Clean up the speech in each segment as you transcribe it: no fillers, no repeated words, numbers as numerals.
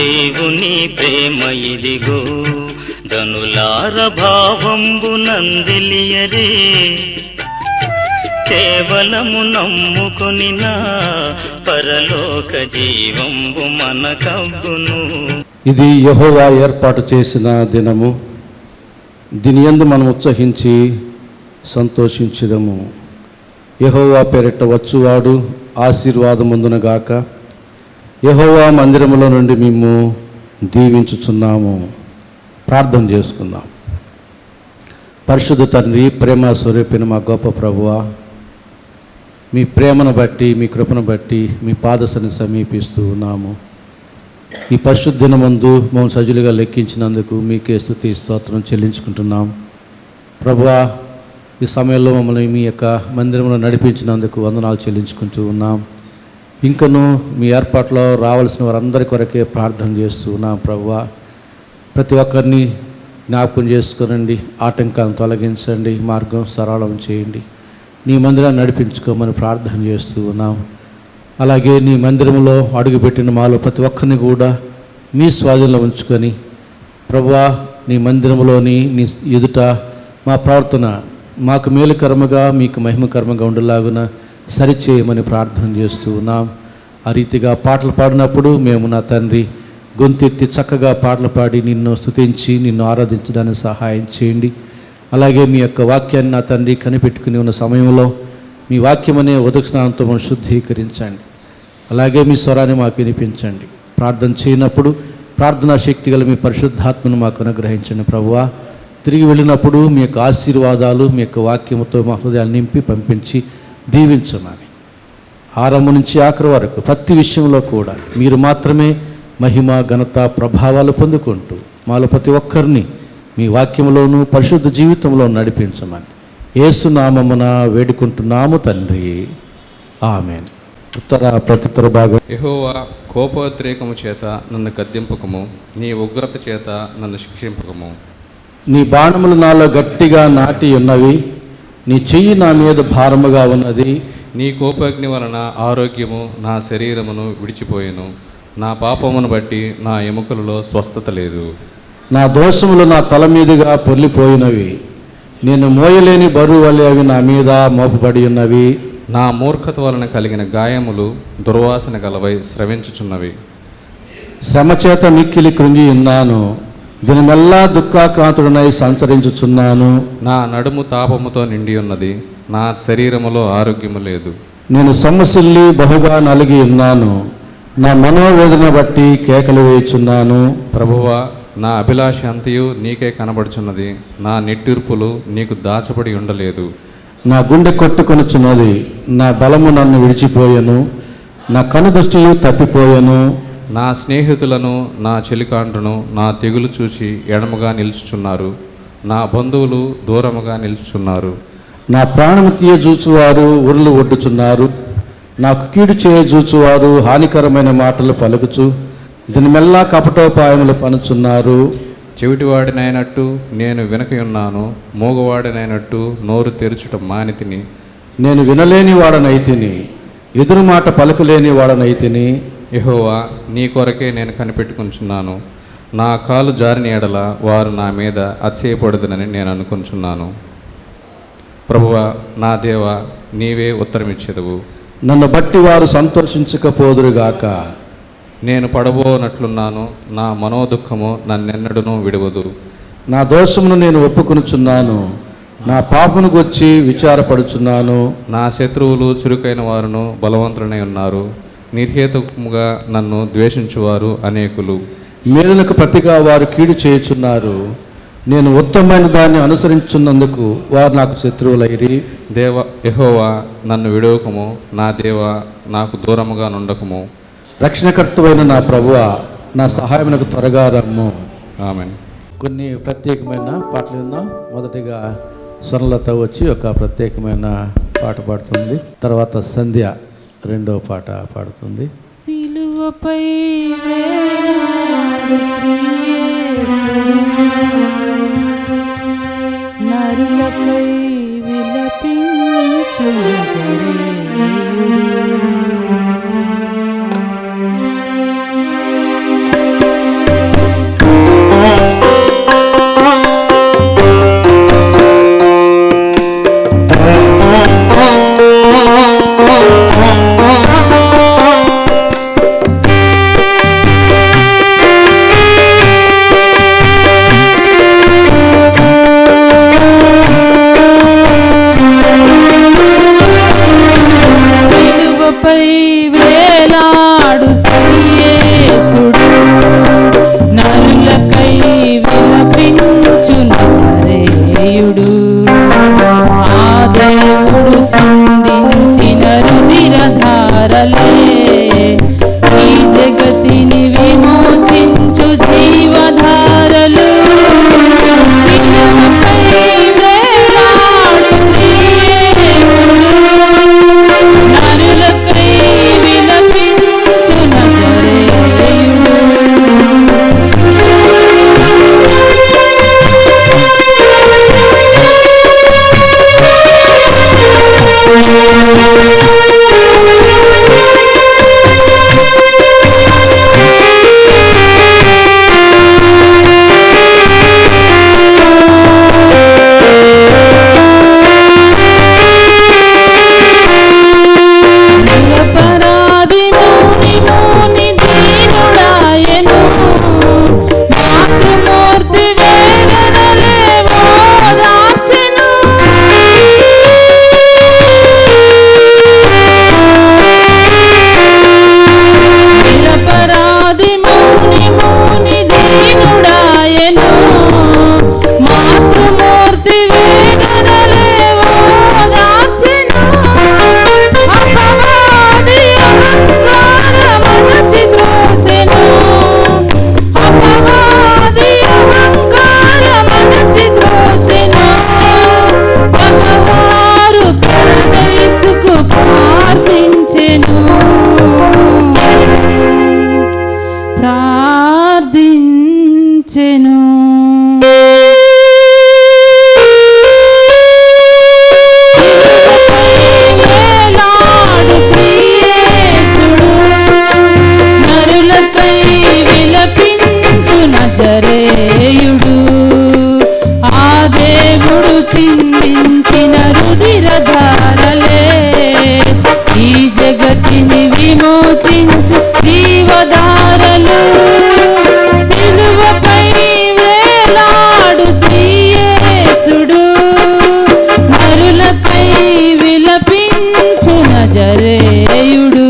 దేవుని ప్రేమ ఇదిగో ధనులార భావంబు నందిలియరే కేవలము నమ్ముకొని నా పరలోక జీవంబు మనకబ్బును. ఇది యెహోవా ఏర్పాటు చేసిన దినము, దీని యందు మనం ఉత్సహించి సంతోషించుదము. యెహోవా పేరిట వచ్చువాడు ఆశీర్వాదముందునగాక. యెహోవా మందిరములో నుండి మేము దీవించుచున్నాము. ప్రార్థన చేసుకుందాం. పరిశుద్ధ తండ్రి, ప్రేమ స్వరూపిన మా గొప్ప ప్రభువా, మీ ప్రేమను బట్టి, మీ కృపను బట్టి మీ పాదసని సమీపిస్తూ ఉన్నాము. ఈ పరిశుద్ధ దినమందు మేము సజీలుగా లెక్కించినందుకు మీకే స్తుతి స్తోత్రం చెల్లించుకుంటున్నాం. ప్రభువా, ఈ సమయంలో మమ్మల్ని మీ యొక్క మందిరంలో నడిపించినందుకు వందనాలు చెల్లించుకుంటూ ఉన్నాం. ఇంకను మీ ఏర్పాట్లో రావాల్సిన వారందరి కొరకే ప్రార్థన చేస్తూ ఉన్నాం. ప్రభువా, ప్రతి ఒక్కరిని జ్ఞాపకం చేసుకునండి, ఆటంకాలను తొలగించండి, మార్గం సరళం చేయండి, నీ మందిరాన్ని నడిపించుకోమని ప్రార్థన చేస్తూ ఉన్నాం. అలాగే నీ మందిరంలో అడుగుపెట్టిన మాలో ప్రతి ఒక్కరిని కూడా మీ స్వాధీనంలో ఉంచుకొని ప్రభువా, నీ మందిరంలోని నీ ఎదుట మా ప్రవర్తన మాకు మేలుకరముగా మీకు మహిమకరముగా ఉండేలాగున సరిచేయమని ప్రార్థన చేస్తూ ఉన్నాం. ఆ రీతిగా పాటలు పాడినప్పుడు మేము నా తండ్రి గొంతెత్తి చక్కగా పాటలు పాడి నిన్ను స్తుతించి నిన్ను ఆరాధించడానికి సహాయం చేయండి. అలాగే మీ యొక్క వాక్యాన్ని నా తండ్రి కనిపెట్టుకుని ఉన్న సమయంలో మీ వాక్యం అనే ఉదక స్నానంతో మనం శుద్ధీకరించండి. అలాగే మీ స్వరాన్ని మాకు వినిపించండి. ప్రార్థన చేయనప్పుడు ప్రార్థనా శక్తి గల మీ పరిశుద్ధాత్మను మాకు అనుగ్రహించండి. ప్రభువా, తిరిగి వెళ్ళినప్పుడు మీ యొక్క ఆశీర్వాదాలు మీ యొక్క వాక్యముతో మా హృదయాలు నింపి పంపించి దీవించమని, ఆరంభం నుంచి ఆఖరి వరకు ప్రతి విషయంలో కూడా మీరు మాత్రమే మహిమ ఘనత ప్రభావాలు పొందుకుంటూ మాలో ప్రతి ఒక్కరిని మీ వాక్యంలోనూ పరిశుద్ధ జీవితంలో నడిపించమని యేసు నామమున వేడుకుంటున్నాము తండ్రి, ఆమేన్. ప్రత్యుత్తర భాగం. యెహోవా, కోపోద్రేకము చేత నన్ను గద్దింపకము, నీ ఉగ్రత చేత నన్ను శిక్షింపకము. నీ బాణములు నాలో గట్టిగా నాటి ఉన్నవి, నీ చెయ్యి నా మీద భారముగా ఉన్నది. నీ కోపాగ్ని వలన ఆరోగ్యము నా శరీరమును విడిచిపోయెను. నా పాపమును బట్టి నా ఎముకలలో స్వస్థత లేదు. నా దోషములు నా తల మీదుగా పొర్లిపోయినవి, నేను మోయలేని బరువు వలె అవి నా మీద మోపబడి ఉన్నవి. నా మూర్ఖత వలన కలిగిన గాయములు దుర్వాసన గలవై స్రవించుచున్నవి. శ్రమ చేత మిక్కిలి కృంగి ఉన్నాను, దినమెల్లా దుఃఖాక్రాంతుడనై సంచరించుచున్నాను. నా నడుము తాపముతో నిండి ఉన్నది, నా శరీరములో ఆరోగ్యము లేదు. నేను సొమ్మసిల్లి బహుగా నలిగి ఉన్నాను, నా మనోవేదన బట్టి కేకలు వేయుచున్నాను. ప్రభువా, నా అభిలాష అంతయు నీకే కనబడుచున్నది, నా నిట్టూర్పులు నీకు దాచబడి ఉండలేదు. నా గుండె కొట్టుకొనుచున్నది, నా బలము నన్ను విడిచిపోయెను, నా కనుదృష్టియు తప్పిపోయెను. నా స్నేహితులను నా చెలికాండ్రును నా తెగులు చూచి ఎడమగా నిలుచుచున్నారు, నా బంధువులు దూరముగా నిలుచుచున్నారు. నా ప్రాణము తీయజూచువారు ఉరులు ఒడ్డుచున్నారు, నాకు కీడు చేయజూచువారు హానికరమైన మాటలు పలుకుచు దినమెల్లా కపటోపాయములు పనుచున్నారు. చెవిటివాడినైనట్టు నేను వినకయున్నాను, మూగవాడినైనట్టు నోరు తెరుచుట మానితిని. నేను వినలేని వాడనైతిని, ఎదురు మాట పలుకలేని వాడనైతిని. యెహోవా, నీ కొరకే నేను కనిపెట్టుకుంటున్నాను. నా కాలు జారిన ఎడల వారు నా మీద అతిశయపడదునని నేను అనుకుంటున్నాను. ప్రభువా, నా దేవా, నీవే ఉత్తరమిచ్చెదవు. నన్ను బట్టి వారు సంతోషించకపోదురుగాక. నేను పడబోనట్లున్నాను, నా మనోదుఖము నన్నెన్నడూనూ విడవదు. నా దోషమును నేను ఒప్పుకొనుచున్నాను, నా పాపను గురించి విచారపడుచున్నాను. నా శత్రువులు చురుకైన వారును బలవంతులై ఉన్నారు, నిర్హేతుకముగా నన్ను ద్వేషించువారు అనేకులు. మేలులకు ప్రతిగా వారు కీడు చేయుచున్నారు, నేను ఉత్తమమైన దాన్ని అనుసరించున్నందుకు వారు నాకు శత్రువులైరి. యెహోవా, నన్ను విడవకము, నా దేవా, నాకు దూరముగా నుండకము. రక్షణకర్తవైన నా ప్రభువా, నా సహాయమునకు త్వరగా రమ్ము. ఆమేన్. కొన్ని ప్రత్యేకమైన పాటలు విందాం. మొదటిగా స్వర్ణలత వచ్చి ఒక ప్రత్యేకమైన పాట పాడుతుంది, తర్వాత సంధ్య రెండో పాట పాడుతుంది. సిలువపై వేలాడు శ్రీయేసుడు, నరులకై విలపించు నజరేయుడు. శిలువపై వేలాడు శ్రీయేసుడు నరులకై విలపించు నజరేయుడు ఆ దేవుడు చిందించిన రుధిరధారలే ఈ జగతిని విమోచించు జీవధారలు శిలువపై వేలాడు శ్రీయేసుడు నరులకై విలపించు నజరేయుడు నిరపరాధి మౌని మౌని దీనుడాయెను మాతృమూర్తి వేదనలే ఓదార్చెను నిరపరాధి మౌని మౌని దీనుడాయెను మాతృమూర్తి వేదనలే ఓదార్చెను అపవాది అహంకారమణచి త్రోసెను అపవాది అహంకారమణచి త్రోసెను పగవారు పరదైసుకు ప్రార్థించెను ప్రార్థించెను శిలువపై వేలాడు శ్రీయేసుడు నరులకై విలపించు నజరేయుడు ఆ దేవుడు చిందించిన రుధిరధారలే ఈ జగతిని విమోచించు జీవధారలు శిలువపై వేలాడు శ్రీయేసుడు నరులకై విలపించు నజరేయుడు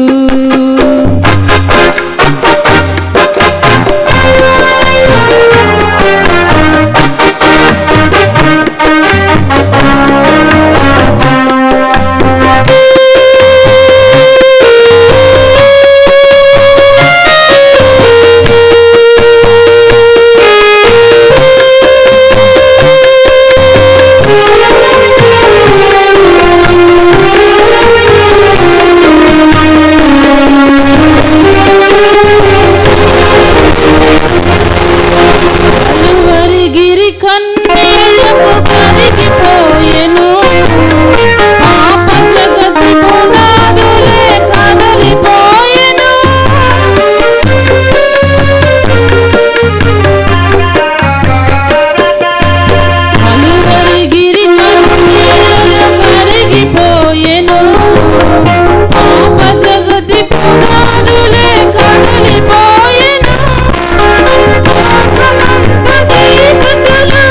కలువరిగిరి కన్నీళ్లకు కరిగిపోయెను పాప జగతి పునాదులే కదలిపోయెను కలువరిగిరి కన్నీళ్లకు కరిగిపోయెను పాప జగతి పునాదులే కదలిపోయెను లోకమంత చీకటిలో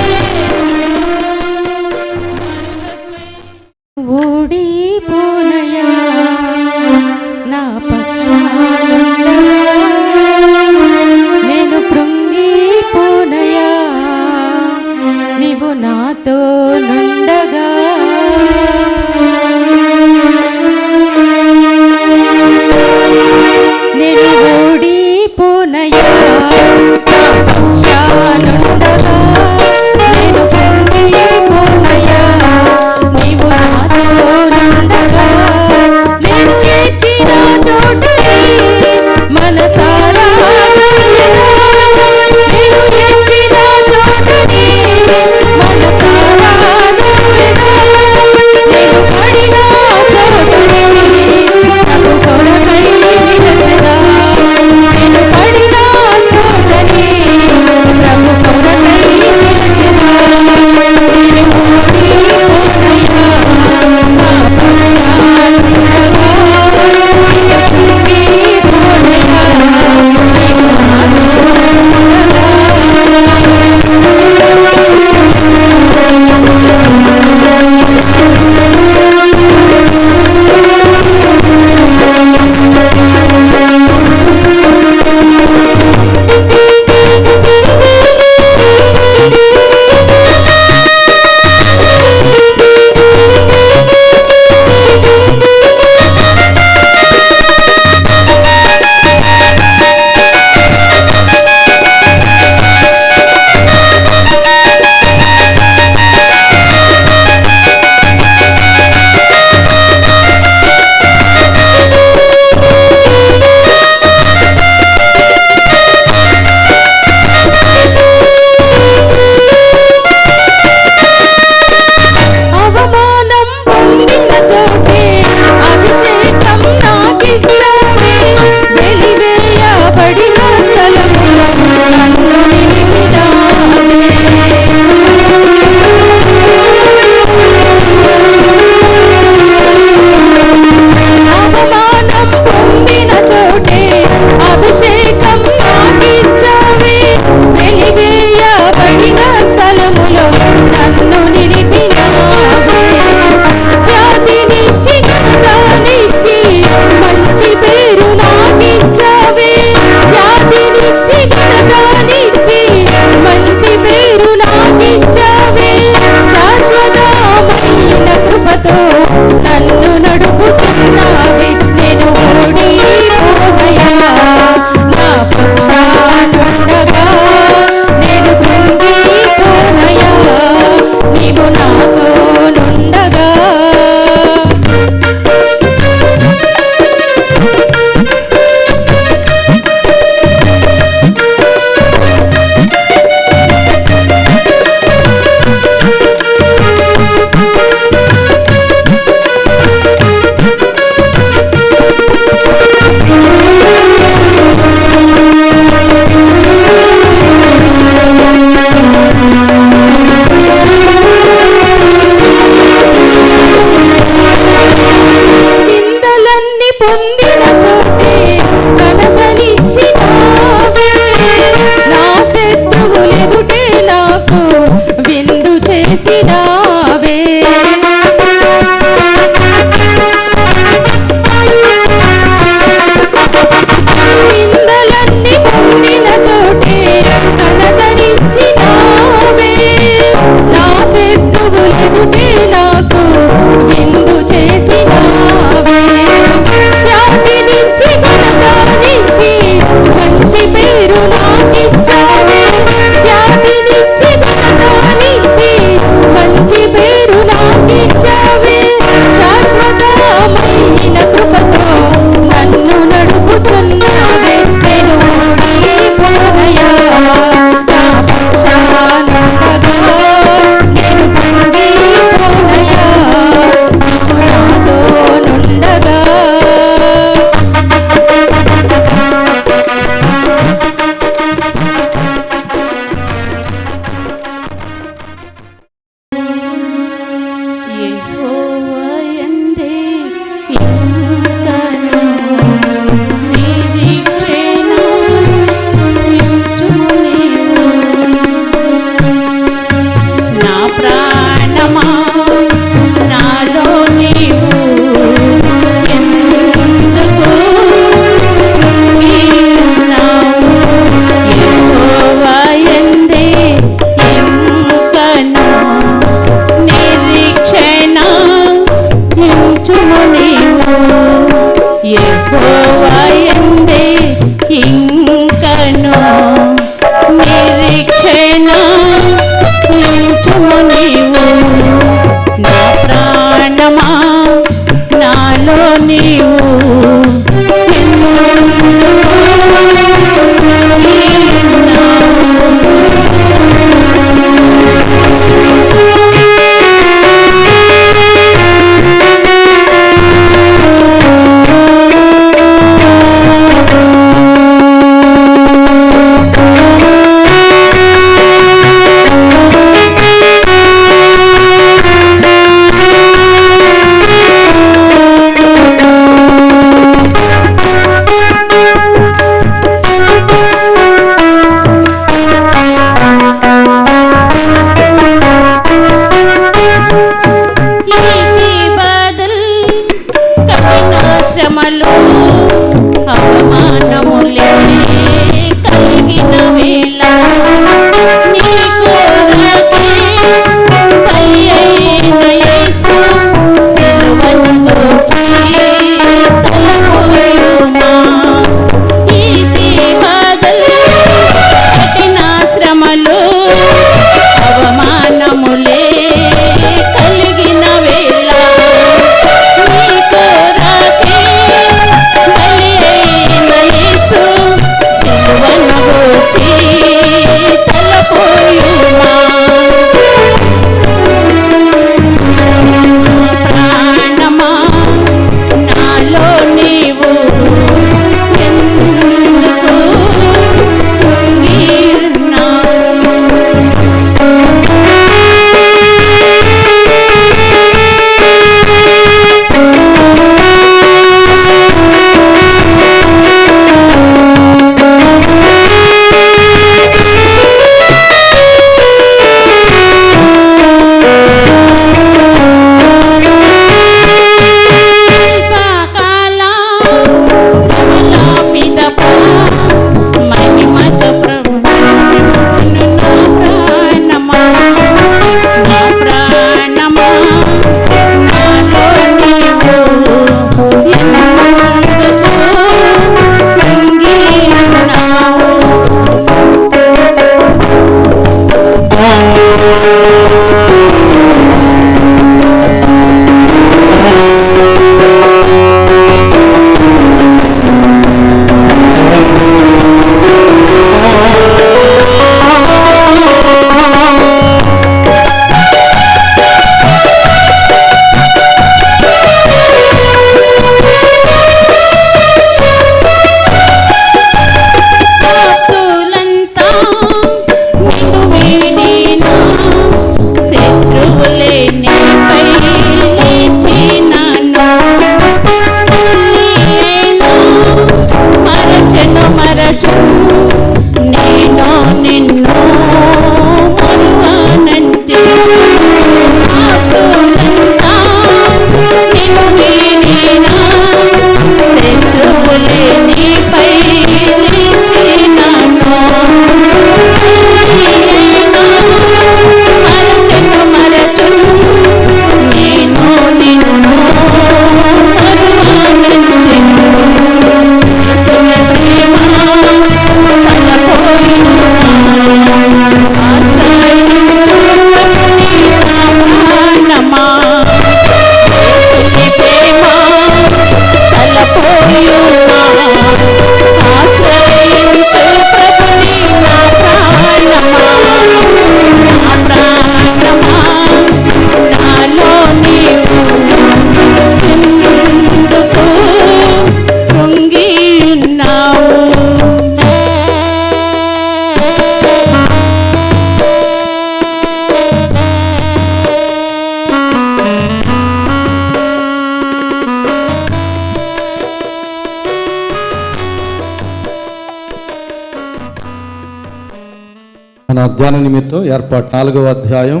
మన ధ్యాన నిమిత్తం ఏర్పాటు 4వ అధ్యాయం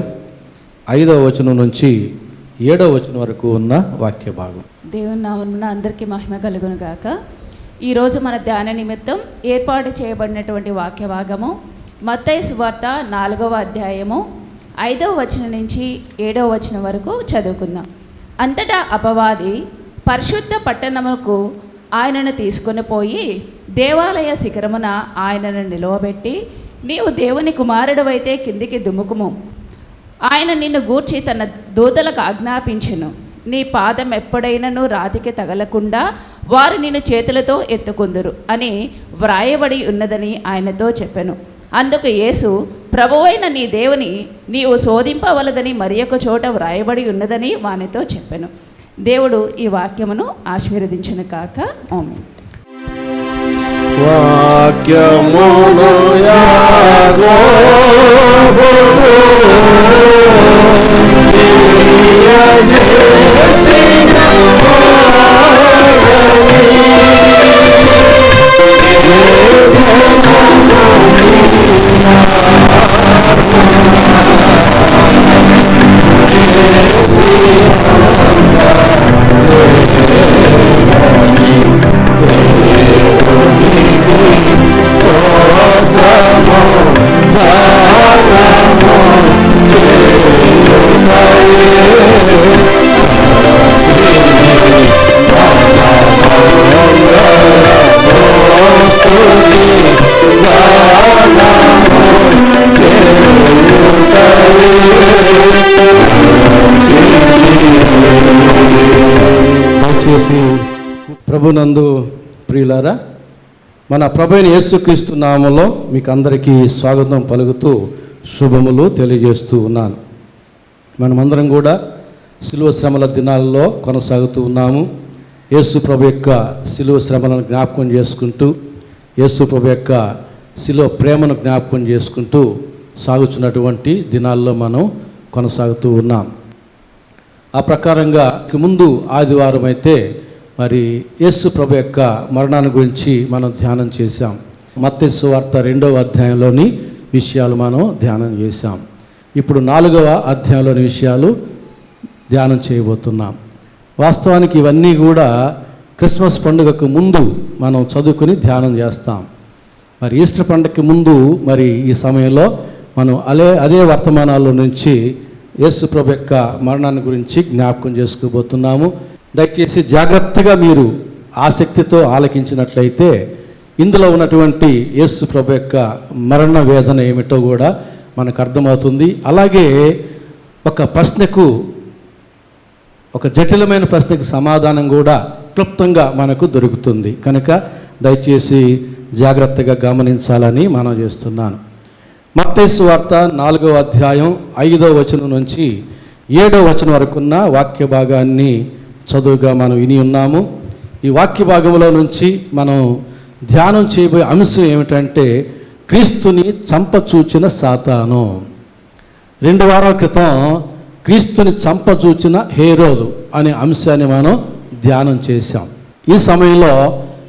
5వ వచనం నుంచి 7వ వచనం వరకు ఉన్న వాక్య భాగం. దేవుని నామమున అందరికీ మహిమ కలుగును గాక. ఈరోజు మన ధ్యాన నిమిత్తం ఏర్పాటు చేయబడినటువంటి వాక్య భాగము మత్తయి సువార్త 4వ అధ్యాయము 5వ వచనం నుంచి 7వ వచనం వరకు చదువుకుందాం. అంతటా అపవాది పరిశుద్ధ పట్టణముకు ఆయనను తీసుకొని పోయి దేవాలయ శిఖరమున ఆయనను నిలువబెట్టి, నీవు దేవుని కుమారుడవైతే కిందికి దుముకుము, ఆయన నిన్ను గూర్చి తన దూతలకు ఆజ్ఞాపించెను, నీ పాదం ఎప్పుడైనను రాతికి తగలకుండా వారు నిన్ను చేతులతో ఎత్తుకుందురు అని వ్రాయబడి ఉన్నదని ఆయనతో చెప్పెను. అందుకు యేసు, ప్రభువైన నీ దేవుని నీవు శోధింపవలదని మరి ఒక చోట వ్రాయబడి ఉన్నదని వానితో చెప్పెను. దేవుడు ఈ వాక్యమును ఆశీర్వదించును కాక. ఆమేన్. వాక్యమును ప్రభునందు ప్రియులారా, మన ప్రభువైన యేసుక్రీస్తు నామములో మీకు అందరికీ స్వాగతం పలుకుతూ శుభములు తెలియజేస్తూ ఉన్నాను. మనమందరం కూడా శిలువ శ్రమల దినాల్లో కొనసాగుతూ ఉన్నాము. యేసు ప్రభు యొక్క శిలువ శ్రమలను జ్ఞాపకం చేసుకుంటూ, యేసు ప్రభు యొక్క శిలువ ప్రేమను జ్ఞాపకం చేసుకుంటూ సాగుతున్నటువంటి దినాల్లో మనం కొనసాగుతూ ఉన్నాం. ఆ ప్రకారంగా ముందు ఆదివారం అయితే మరి యేసు ప్రభు యొక్క మరణాన్ని గురించి మనం ధ్యానం చేశాం. మత్తయి సువార్త 2వ అధ్యాయంలోని విషయాలు మనం ధ్యానం చేశాం. ఇప్పుడు 4వ అధ్యాయంలోని విషయాలు ధ్యానం చేయబోతున్నాం. వాస్తవానికి ఇవన్నీ కూడా క్రిస్మస్ పండుగకు ముందు మనం చదువుకుని ధ్యానం చేస్తాం. మరి ఈస్టర్ పండుగకి ముందు మరి ఈ సమయంలో మనం అదే వర్తమానాల్లో నుంచి యేసు ప్రభు యొక్క మరణాన్ని గురించి జ్ఞాపకం చేసుకోబోతున్నాము. దయచేసి జాగ్రత్తగా మీరు ఆసక్తితో ఆలకించినట్లయితే ఇందులో ఉన్నటువంటి యేసు ప్రభు యొక్క మరణ వేదన ఏమిటో కూడా మనకు అర్థమవుతుంది. అలాగే ఒక జటిలమైన ప్రశ్నకు సమాధానం కూడా క్లుప్తంగా మనకు దొరుకుతుంది. కనుక దయచేసి జాగ్రత్తగా గమనించాలని మనం చేస్తున్నాను. మత్తయి సువార్త 4వ అధ్యాయం 5వ వచనం నుంచి 7వ వచనం వరకున్న వాక్య భాగాన్ని చదువుగా మనం విని ఉన్నాము. ఈ వాక్య భాగంలో నుంచి మనం ధ్యానం చేయబోయే అంశం ఏమిటంటే క్రీస్తుని చంపచూచిన సాతాను. 2 వారాల క్రితం క్రీస్తుని చంపచూచిన హేరోదు అనే అంశాన్ని మనం ధ్యానం చేశాం. ఈ సమయంలో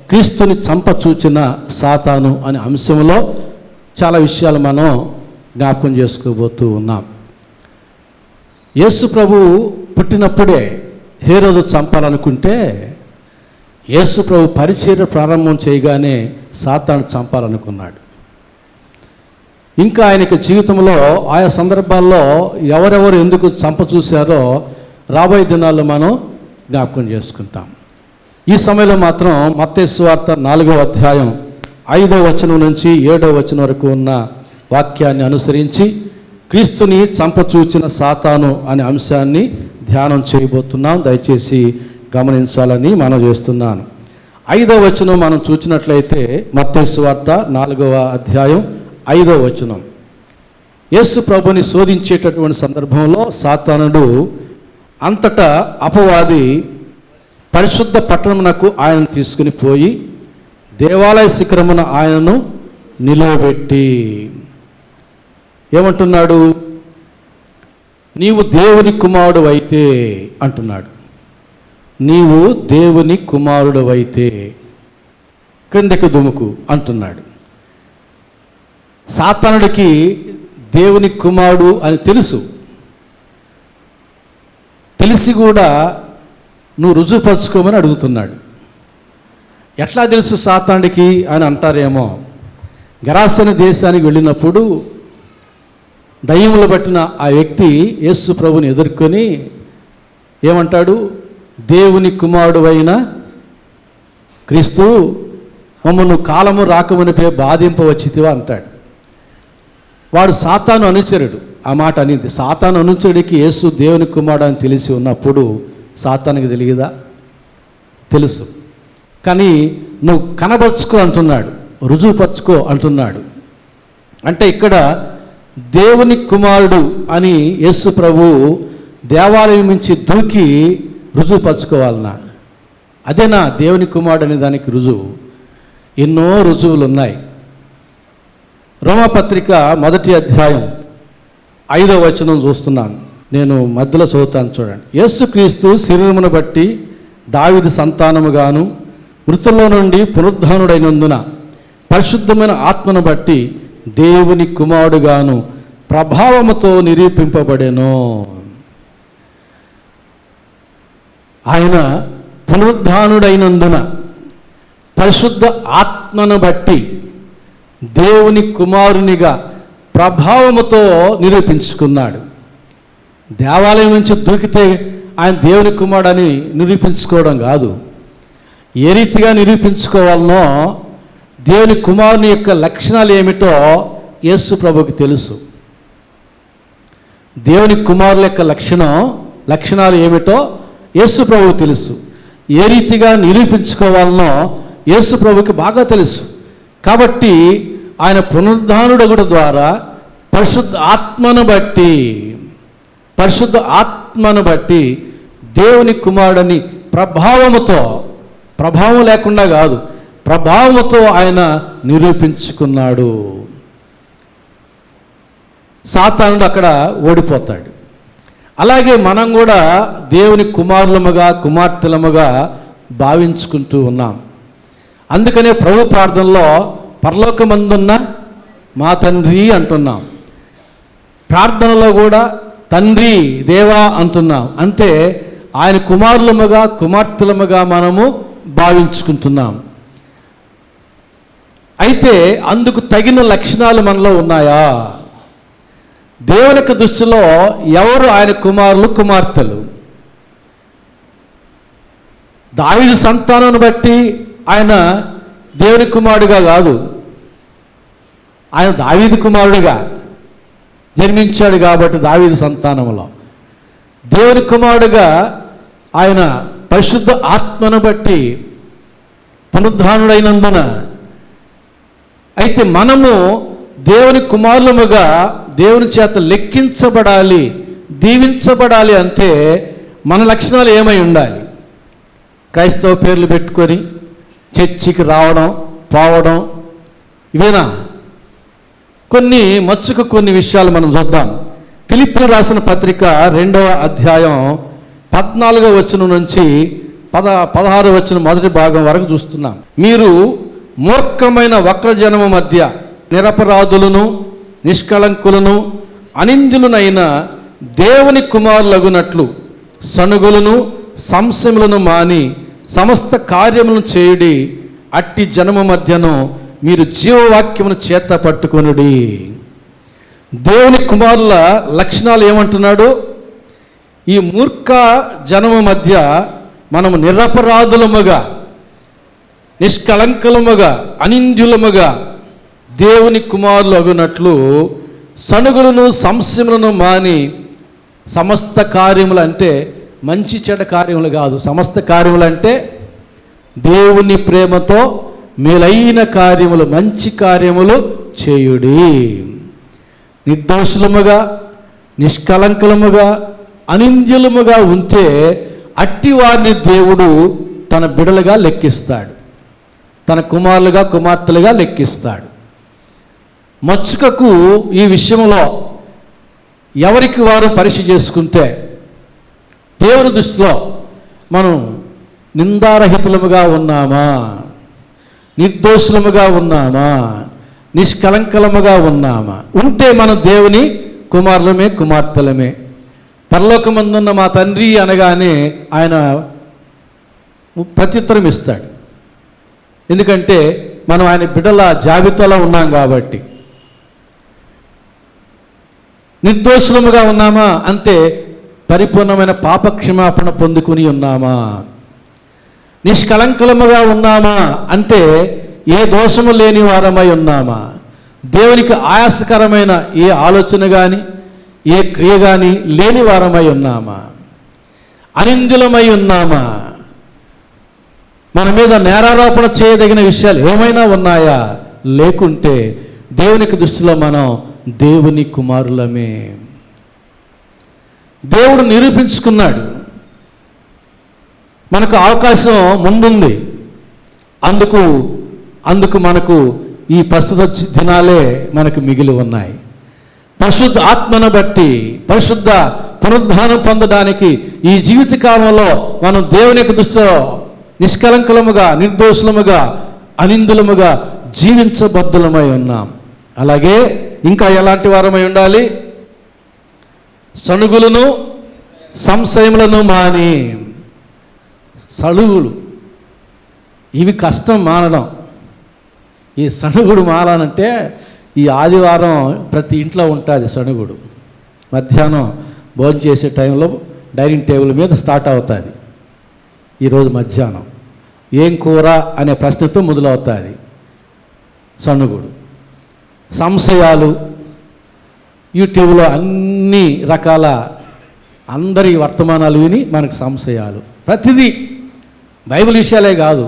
క్రీస్తుని చంపచూచిన సాతాను అనే అంశంలో చాలా విషయాలు మనం జ్ఞాపకం చేసుకోబోతూ ఉన్నాం. యేసు ప్రభు పుట్టినప్పుడే హేరోదు చంపాలనుకుంటే యేసు ప్రభు పరిచర్య ప్రారంభం చేయగానే సాతాను చంపాలనుకున్నాడు. ఇంకా ఆయనకి జీవితంలో ఆయా సందర్భాల్లో ఎవరెవరు ఎందుకు చూశారో రాబోయే దినాల్లో మనం జ్ఞాపకం చేసుకుంటాం. ఈ సమయంలో మాత్రం మత్తయి సువార్త 4వ అధ్యాయం 5వ వచనం నుంచి 7వ వచనం వరకు ఉన్న వాక్యాన్ని అనుసరించి క్రీస్తుని చంపచూచిన సాతాను అనే అంశాన్ని ధ్యానం చేయబోతున్నాం. దయచేసి గమనించాలని మనం చేస్తున్నాను. 5వ వచనం మనం చూసినట్లయితే మత్తయి సువార్త 4వ అధ్యాయం 5వ వచనం. యేసు ప్రభుని శోధించేటటువంటి సందర్భంలో సాతానుడు అంతటా అపవాది పరిశుద్ధ పట్టణమునకు ఆయనను తీసుకుని పోయి దేవాలయ శిఖరమున ఆయనను నిలవబెట్టి ఏమంటున్నాడు? నీవు దేవుని కుమారుడు అయితే అంటున్నాడు. నీవు దేవుని కుమారుడు అయితే క్రిందికి దుముకు అంటున్నాడు. సాతానుడికి దేవుని కుమారుడు అని తెలుసు. తెలిసి కూడా నువ్వు రుజువుపరచుకోమని అడుగుతున్నాడు. ఎట్లా తెలుసు సాతానుడికి అని అంటారేమో. గెరాసెను దేశానికి వెళ్ళినప్పుడు దయ్యములు పట్టిన ఆ వ్యక్తి యేసు ప్రభుని ఎదుర్కొని ఏమంటాడు? దేవుని కుమారుడు అయిన క్రీస్తు, మమ్మల్ని కాలము రాకమునిపై బాధింపవచ్చితివా అంటాడు. వాడు సాతాను అనుచరుడు. ఆ మాట అనింది. సాతాను అనుచరుడికి యేసు దేవుని కుమారుడు అని తెలిసి ఉన్నప్పుడు సాతానికి తెలియదా? తెలుసు. కానీ నువ్వు కనబరుచుకో అంటున్నాడు, రుజువుపరచుకో అంటున్నాడు. అంటే ఇక్కడ దేవుని కుమారుడు అని యేసు ప్రభు దేవాలయం నుంచి దూకి రుజువుపరచుకోవాలన్నా? అదేనా దేవుని కుమారుడు అనే దానికి రుజువు? ఎన్నో రుజువులు ఉన్నాయి. రోమాపత్రిక 1వ అధ్యాయం 5వ వచనం చూస్తున్నాను. నేను మధ్యలో చదువుతాను, చూడండి. యేసుక్రీస్తు శరీరమును బట్టి దావీదు సంతానముగాను, మృతుల్లో నుండి పునరుద్ధానుడైనందున పరిశుద్ధమైన ఆత్మను బట్టి దేవుని కుమారుడుగాను ప్రభావముతో నిరూపింపబడెను. ఆయన పునరుద్ధానుడైనందున పరిశుద్ధ ఆత్మను బట్టి దేవుని కుమారునిగా ప్రభావముతో నిరూపించుకున్నాడు. దేవాలయం నుంచి దూకితే ఆయన దేవుని కుమారుడు అని నిరూపించుకోవడం కాదు. ఏ రీతిగా నిరూపించుకోవాలనో, దేవుని కుమారుని యొక్క లక్షణాలు ఏమిటో యేసు ప్రభుకి తెలుసు. దేవుని కుమారుల యొక్క లక్షణాలు ఏమిటో యేసు ప్రభువుకి తెలుసు. ఏ రీతిగా నిరూపించుకోవాలనో యేసు ప్రభుకి బాగా తెలుసు. కాబట్టి ఆయన పునరుద్ధానుడగుడు ద్వారా పరిశుద్ధ ఆత్మను బట్టి దేవుని కుమారుడని ప్రభావం లేకుండా కాదు, ప్రభావముతో ఆయన నిరూపించుకున్నాడు. సాతానుడు అక్కడ ఓడిపోతాడు. అలాగే మనం కూడా దేవుని కుమారులముగా కుమార్తెలముగా భావించుకుంటూ ఉన్నాం. అందుకనే ప్రభు ప్రార్థనలో పరలోకమందున్న మా తండ్రి అంటున్నాం. ప్రార్థనలో కూడా తండ్రి దేవా అంటున్నాం. అంటే ఆయన కుమారులముగా కుమార్తెలముగా మనము భావించుకుంటున్నాం. అయితే అందుకు తగిన లక్షణాలు మనలో ఉన్నాయా? దేవుని యొక్క దృష్టిలో ఎవరు ఆయన కుమారులు కుమార్తెలు? దావీదు సంతానాన్ని బట్టి ఆయన దేవుని కుమారుడుగా కాదు, ఆయన దావీదు కుమారుడుగా జన్మించాడు కాబట్టి దావీదు సంతానంలో దేవుని కుమారుడుగా ఆయన పరిశుద్ధ ఆత్మను బట్టి పునరుద్ధానుడైనందున. అయితే మనము దేవుని కుమారులముగా దేవుని చేత లెక్కించబడాలి, దీవించబడాలి అంటే మన లక్షణాలు ఏమై ఉండాలి? క్రైస్తవ పేర్లు పెట్టుకొని చర్చికి రావడం పోవడం ఇవేనా? కొన్ని విషయాలు మనం చూద్దాం. ఫిలిప్పీయులకు రాసిన పత్రిక 2వ అధ్యాయం 14వ వచనం నుంచి 16వ వచనం మొదటి భాగం వరకు చూస్తున్నాం. మీరు మూర్ఖమైన వక్రజనము మధ్య నిరపరాధులను నిష్కళంకులను అనింద్యులనైన దేవుని కుమారులగునట్లు సనుగులను సంశయములను మాని సమస్త కార్యములను చేయుడి. అట్టి జనము మధ్యను మీరు జీవవాక్యమును చేత పట్టుకొనుడి. దేవుని కుమారుల లక్షణాలు ఏమంటున్నాడు? ఈ మూర్ఖ జనము మధ్య మనము నిరపరాధులముగా నిష్కళంకలముగా అనింద్యులముగా దేవుని కుమారులు అగునట్లు సనుగులను సంశయములను మాని సమస్త కార్యములు అంటే మంచి చెడ్డ కార్యములు కాదు, సమస్త కార్యములు అంటే దేవుని ప్రేమతో మేలైన కార్యములు మంచి కార్యములు చేయుడి. నిర్దోషులముగా నిష్కలంకలముగా అనింద్యులముగా ఉంటే అట్టి వారిని దేవుడు తన బిడలుగా లెక్కిస్తాడు, తన కుమారులుగా కుమార్తెలుగా లెక్కిస్తాడు. మచ్చుకకు ఈ విషయంలో ఎవరికి వారు పరీక్ష చేసుకుంటే దేవుని దృష్టిలో మనం నిందారహితులముగా ఉన్నామా, నిర్దోషులముగా ఉన్నామా, నిష్కలంకలముగా ఉన్నామా? ఉంటే మనం దేవుని కుమారులమే, కుమార్తెలమే. పరలోకమందున్న మా తండ్రి అనగానే ఆయన ప్రత్యుత్తరం ఇస్తాడు. ఎందుకంటే మనం ఆయన బిడ్డల జాబితాలో ఉన్నాం కాబట్టి. నిర్దోషులముగా ఉన్నామా అంటే పరిపూర్ణమైన పాపక్షమాపణ పొందుకుని ఉన్నామా? నిష్కలంకలముగా ఉన్నామా అంటే ఏ దోషము లేని వారమై ఉన్నామా? దేవునికి ఆయాసకరమైన ఏ ఆలోచన కానీ ఏ క్రియ కానీ లేని వారమై ఉన్నామా? అనిందులమై ఉన్నామా? మన మీద నేరారోపణ చేయదగిన విషయాలు ఏమైనా ఉన్నాయా? లేకుంటే దేవునికి దృష్టిలో మనం దేవుని కుమారులమే. దేవుడు నిరూపించుకున్నాడు. మనకు అవకాశం ముందుంది. అందుకు మనకు ఈ ప్రస్తుత దినాలే మనకు మిగిలి ఉన్నాయి. పరిశుద్ధ ఆత్మను బట్టి పరిశుద్ధ పునరుద్ధానం పొందడానికి ఈ జీవితకాలంలో మనం దేవుని యొక్క దృష్టిలో నిష్కలంకలముగా, నిర్దోషులముగా, అనిందులముగా జీవించబద్ధులమై ఉన్నాం. అలాగే ఇంకా ఎలాంటి వారమై ఉండాలి? సణుగులను సంశయములను మాని. సణుగులు ఇవి కష్టం మానడం. ఈ సణుగుడు మానాలంటే ఈ ఆదివారం ప్రతి ఇంట్లో ఉంటుంది సణుగుడు. మధ్యాహ్నం భోజనం చేసే టైంలో డైనింగ్ టేబుల్ మీద స్టార్ట్ అవుతుంది. ఈరోజు మధ్యాహ్నం ఏం కూర అనే ప్రశ్నతో మొదలవుతుంది సణుగుడు. సంశయాలు, యూట్యూబ్లో అన్ని రకాల అందరి వర్తమానాలు విని మనకు సంశయాలు. ప్రతిదీ బైబిల్ విషయాలే కాదు,